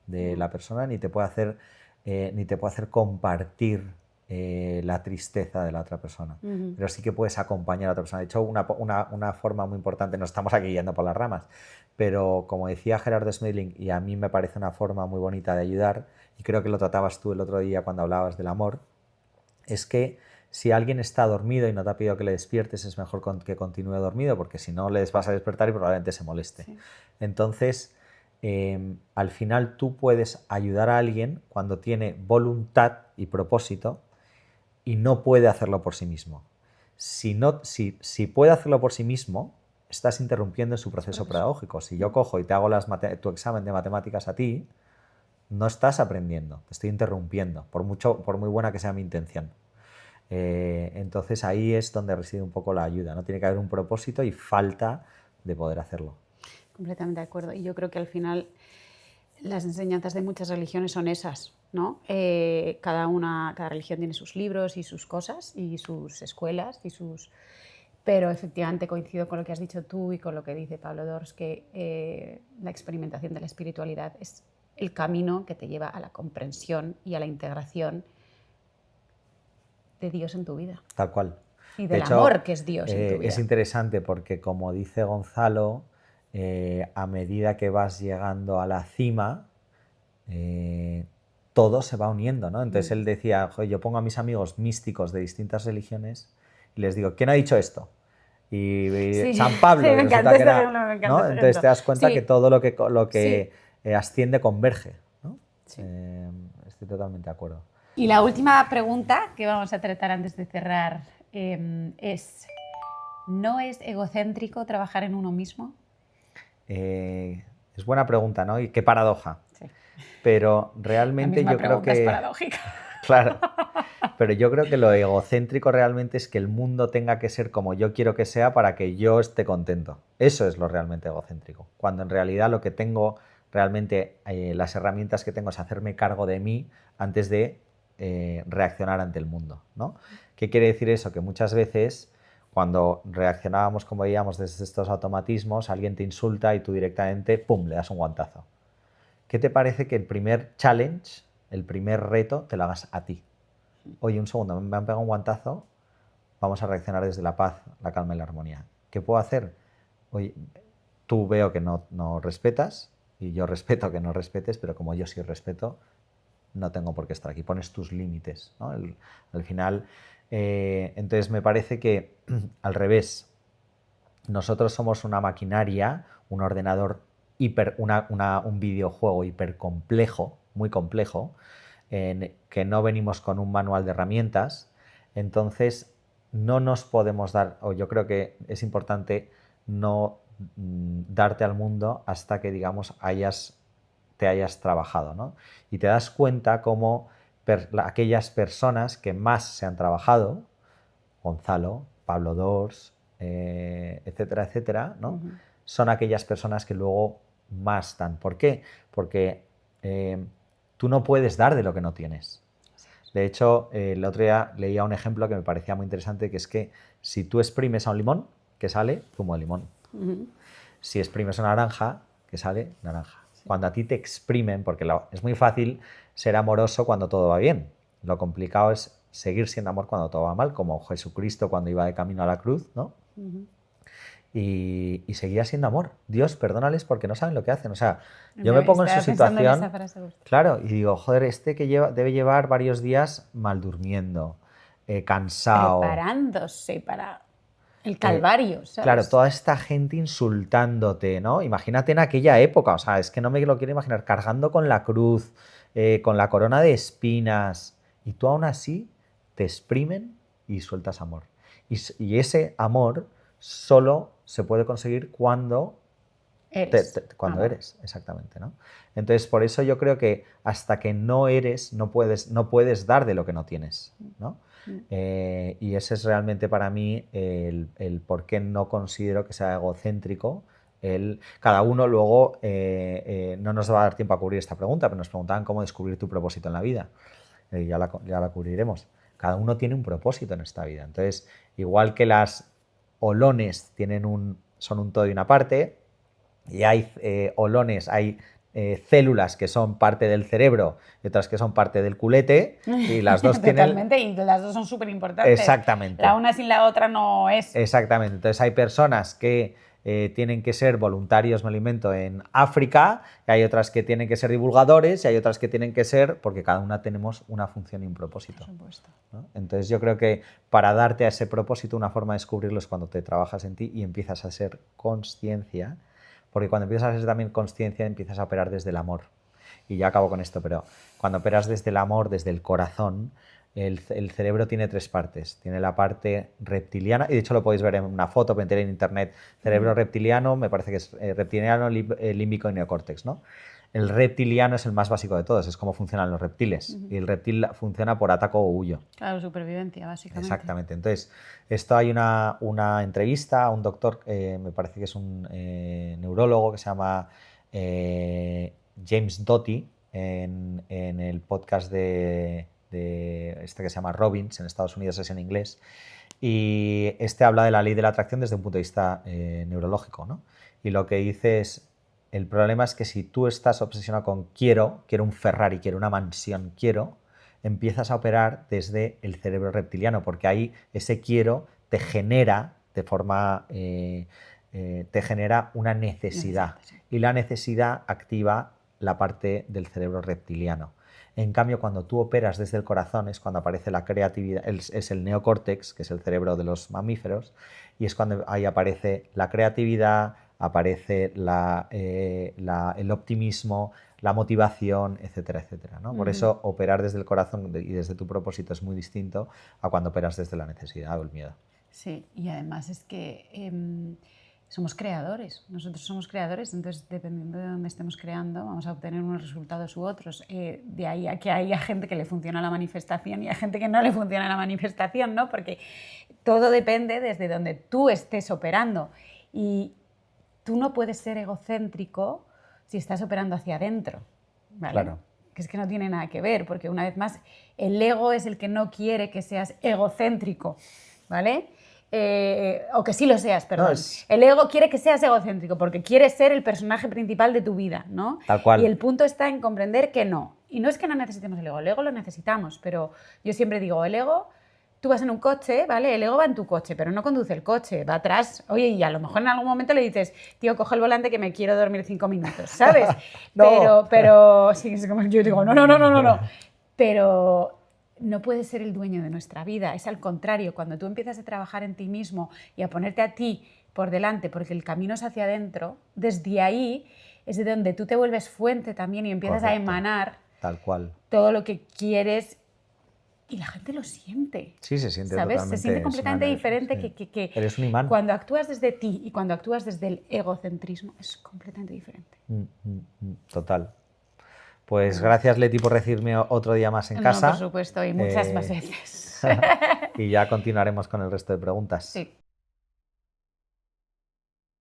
B: de la persona ni te puede hacer compartir la tristeza de la otra persona. Pero sí que puedes acompañar a la otra persona. De hecho, una forma muy importante, no estamos aquí yendo por las ramas, pero como decía Gerardo Smedling, y a mí me parece una forma muy bonita de ayudar, y creo que lo tratabas tú el otro día cuando hablabas del amor, es que si alguien está dormido y no te ha pedido que le despiertes, es mejor que continúe dormido, porque si no les vas a despertar y probablemente se moleste. Sí. Entonces, al final tú puedes ayudar a alguien cuando tiene voluntad y propósito y no puede hacerlo por sí mismo. Si puede hacerlo por sí mismo, estás interrumpiendo su proceso pedagógico. Si yo cojo y te hago tu examen de matemáticas a ti, no estás aprendiendo, te estoy interrumpiendo, por muy buena que sea mi intención. Entonces ahí es donde reside un poco la ayuda, ¿no? Tiene que haber un propósito y falta de poder hacerlo.
A: Completamente de acuerdo. Y yo creo que al final las enseñanzas de muchas religiones son esas, ¿no? Cada religión tiene sus libros y sus cosas y sus escuelas y sus... Pero efectivamente coincido con lo que has dicho tú y con lo que dice Pablo Dors, que la experimentación de la espiritualidad es el camino que te lleva a la comprensión y a la integración de Dios en tu vida.
B: Tal cual.
A: Y
B: De
A: del
B: hecho,
A: amor que es Dios en tu vida.
B: es interesante porque, como dice Gonzalo, a medida que vas llegando a la cima, todo se va uniendo, ¿no? Entonces él decía, "Joder, yo pongo a mis amigos místicos de distintas religiones y les digo, ¿quién ha dicho esto? Y
A: Sí,
B: San Pablo,
A: sí,
B: y
A: me
B: resulta
A: encanta
B: que
A: este
B: era,
A: ejemplo, me encanta
B: ¿no?
A: este
B: Entonces
A: ejemplo.
B: te das cuenta que
A: Sí,
B: todo lo que
A: sí.
B: asciende converge, ¿no?
A: Sí.
B: Estoy totalmente de acuerdo.
A: Y la última pregunta que vamos a tratar antes de cerrar es, ¿no es egocéntrico trabajar en uno mismo?
B: Es buena pregunta, ¿no? Y qué paradoja.
A: Sí.
B: Pero
A: La
B: realmente
A: misma
B: yo creo
A: pregunta es
B: que,
A: paradójica.
B: claro, pero yo creo que lo egocéntrico realmente es que el mundo tenga que ser como yo quiero que sea para que yo esté contento. Eso es lo realmente egocéntrico. Cuando en realidad lo que tengo realmente, las herramientas que tengo es hacerme cargo de mí antes de reaccionar ante el mundo, ¿no? ¿Qué quiere decir eso? Que muchas veces cuando reaccionábamos, como veíamos, desde estos automatismos, alguien te insulta y tú directamente, ¡pum!, le das un guantazo. ¿Qué te parece que el primer challenge, el primer reto, te lo hagas a ti? Oye, un segundo, me han pegado un guantazo, vamos a reaccionar desde la paz, la calma y la armonía. ¿Qué puedo hacer? Oye, tú veo que no respetas y yo respeto que no respetes, pero como yo sí respeto, no tengo por qué estar aquí. Pones tus límites, ¿no? Al final, entonces me parece que al revés, nosotros somos una maquinaria, un ordenador un videojuego hiper complejo, muy complejo, que no venimos con un manual de herramientas, entonces no nos podemos dar, o yo creo que es importante no darte al mundo hasta que, digamos, te hayas trabajado, ¿no? Y te das cuenta cómo aquellas personas que más se han trabajado, Gonzalo, Pablo Dors, etcétera, etcétera, ¿no? Son aquellas personas que luego más dan. ¿Por qué? Porque tú no puedes dar de lo que no tienes. De hecho, el otro día leía un ejemplo que me parecía muy interesante, que es que si tú exprimes a un limón, ¿qué sale? Zumo de limón. Si exprimes una naranja, ¿qué sale? Naranja. Cuando a ti te exprimen, porque es muy fácil ser amoroso cuando todo va bien. Lo complicado es seguir siendo amor cuando todo va mal, como Jesucristo cuando iba de camino a la cruz, ¿no? Y seguía siendo amor. Dios, perdónales porque no saben lo que hacen. O sea, yo me pongo en su
A: Estaba pensando en esa
B: situación,
A: frase justo.
B: claro, y digo, joder, este que debe llevar varios días mal durmiendo, cansado.
A: Preparándose para el calvario,
B: Claro,
A: ¿sabes?
B: toda esta gente insultándote, ¿no? Imagínate en aquella época, o sea, es que no me lo quiero imaginar, cargando con la cruz, con la corona de espinas, y tú aún así te exprimen y sueltas amor. Y ese amor solo se puede conseguir cuando
A: Eres
B: cuando
A: amor.
B: eres, exactamente, ¿no? Entonces, por eso yo creo que hasta que no eres, no puedes dar de lo que no tienes, ¿no? Y ese es realmente para mí el por qué no considero que sea egocéntrico. Cada uno luego, no nos va a dar tiempo a cubrir esta pregunta, pero nos preguntaban cómo descubrir tu propósito en la vida. Ya la cubriremos. Cada uno tiene un propósito en esta vida. Entonces, igual que las olones son un todo y una parte, y hay olones, hay células que son parte del cerebro y otras que son parte del culete, y las dos tienen...
A: Totalmente, y las dos son súper importantes.
B: Exactamente.
A: La una sin la otra no es.
B: Exactamente. Entonces hay personas que tienen que ser voluntarios, me alimento, en África, y hay otras que tienen que ser divulgadores, y hay otras que tienen que ser, porque cada una tenemos una función y un propósito.
A: Por supuesto.
B: ¿No? Entonces yo creo que para darte a ese propósito, una forma de descubrirlo es cuando te trabajas en ti y empiezas a ser conciencia, porque cuando empiezas a ser también conciencia, empiezas a operar desde el amor. Y ya acabo con esto, pero cuando operas desde el amor, desde el corazón, el cerebro tiene tres partes. Tiene la parte reptiliana, y de hecho lo podéis ver en una foto, meter en internet, cerebro reptiliano, me parece que es reptiliano, límbico y neocórtex, ¿no? El reptiliano es el más básico de todos, es cómo funcionan los reptiles. Y el reptil funciona por ataco o huyo.
A: Claro, supervivencia, básicamente.
B: Exactamente. Entonces, esto hay una entrevista a un doctor, me parece que es un neurólogo que se llama James Doty en el podcast de este que se llama Robbins, en Estados Unidos es en inglés, y este habla de la ley de la atracción desde un punto de vista neurológico, ¿no? Y lo que dice es, el problema es que si tú estás obsesionado con quiero un Ferrari, quiero una mansión, empiezas a operar desde el cerebro reptiliano, porque ahí ese quiero te genera de forma, te genera una necesidad, y la necesidad activa la parte del cerebro reptiliano. En cambio, cuando tú operas desde el corazón es cuando aparece la creatividad, es el neocórtex, que es el cerebro de los mamíferos, y es cuando ahí aparece la creatividad, aparece el optimismo, la motivación, etcétera, etcétera, ¿no? Por eso operar desde el corazón y desde tu propósito es muy distinto a cuando operas desde la necesidad o el miedo.
A: Sí, y además es que somos creadores, nosotros somos creadores, entonces dependiendo de dónde estemos creando vamos a obtener unos resultados u otros. De ahí a que haya gente que le funciona la manifestación y a gente que no le funciona la manifestación, ¿no? Porque todo depende desde donde tú estés operando y tú no puedes ser egocéntrico si estás operando hacia adentro, ¿vale?
B: Claro.
A: Que es que no tiene nada que ver, porque una vez más el ego es el que no quiere que seas egocéntrico, ¿vale? O que sí lo seas, perdón.
B: No,
A: el ego quiere que seas egocéntrico porque quiere ser el personaje principal de tu vida, ¿no?
B: Tal cual.
A: Y el punto está en comprender que no. Y no es que no necesitemos el ego lo necesitamos, pero yo siempre digo, el ego, tú vas en un coche, ¿vale? El ego va en tu coche, pero no conduce el coche, va atrás. Oye, y a lo mejor en algún momento le dices, tío, coge el volante que me quiero dormir 5 minutos, ¿sabes?
B: No.
A: Pero sí, es como yo digo, no. Pero no puedes ser el dueño de nuestra vida, es al contrario, cuando tú empiezas a trabajar en ti mismo y a ponerte a ti por delante, porque el camino es hacia adentro, desde ahí es de donde tú te vuelves fuente también y empiezas a emanar
B: tal cual.
A: todo lo que quieres y la gente lo siente.
B: Sí, se siente
A: ¿sabes?
B: totalmente.
A: Se siente completamente diferente
B: sí.
A: que
B: eres un imán.
A: Cuando actúas desde ti y cuando actúas desde el egocentrismo es completamente diferente.
B: Total. Pues gracias, Leti, por recibirme otro día más en casa.
A: Por supuesto, y muchas más veces.
B: Y ya continuaremos con el resto de preguntas.
A: Sí.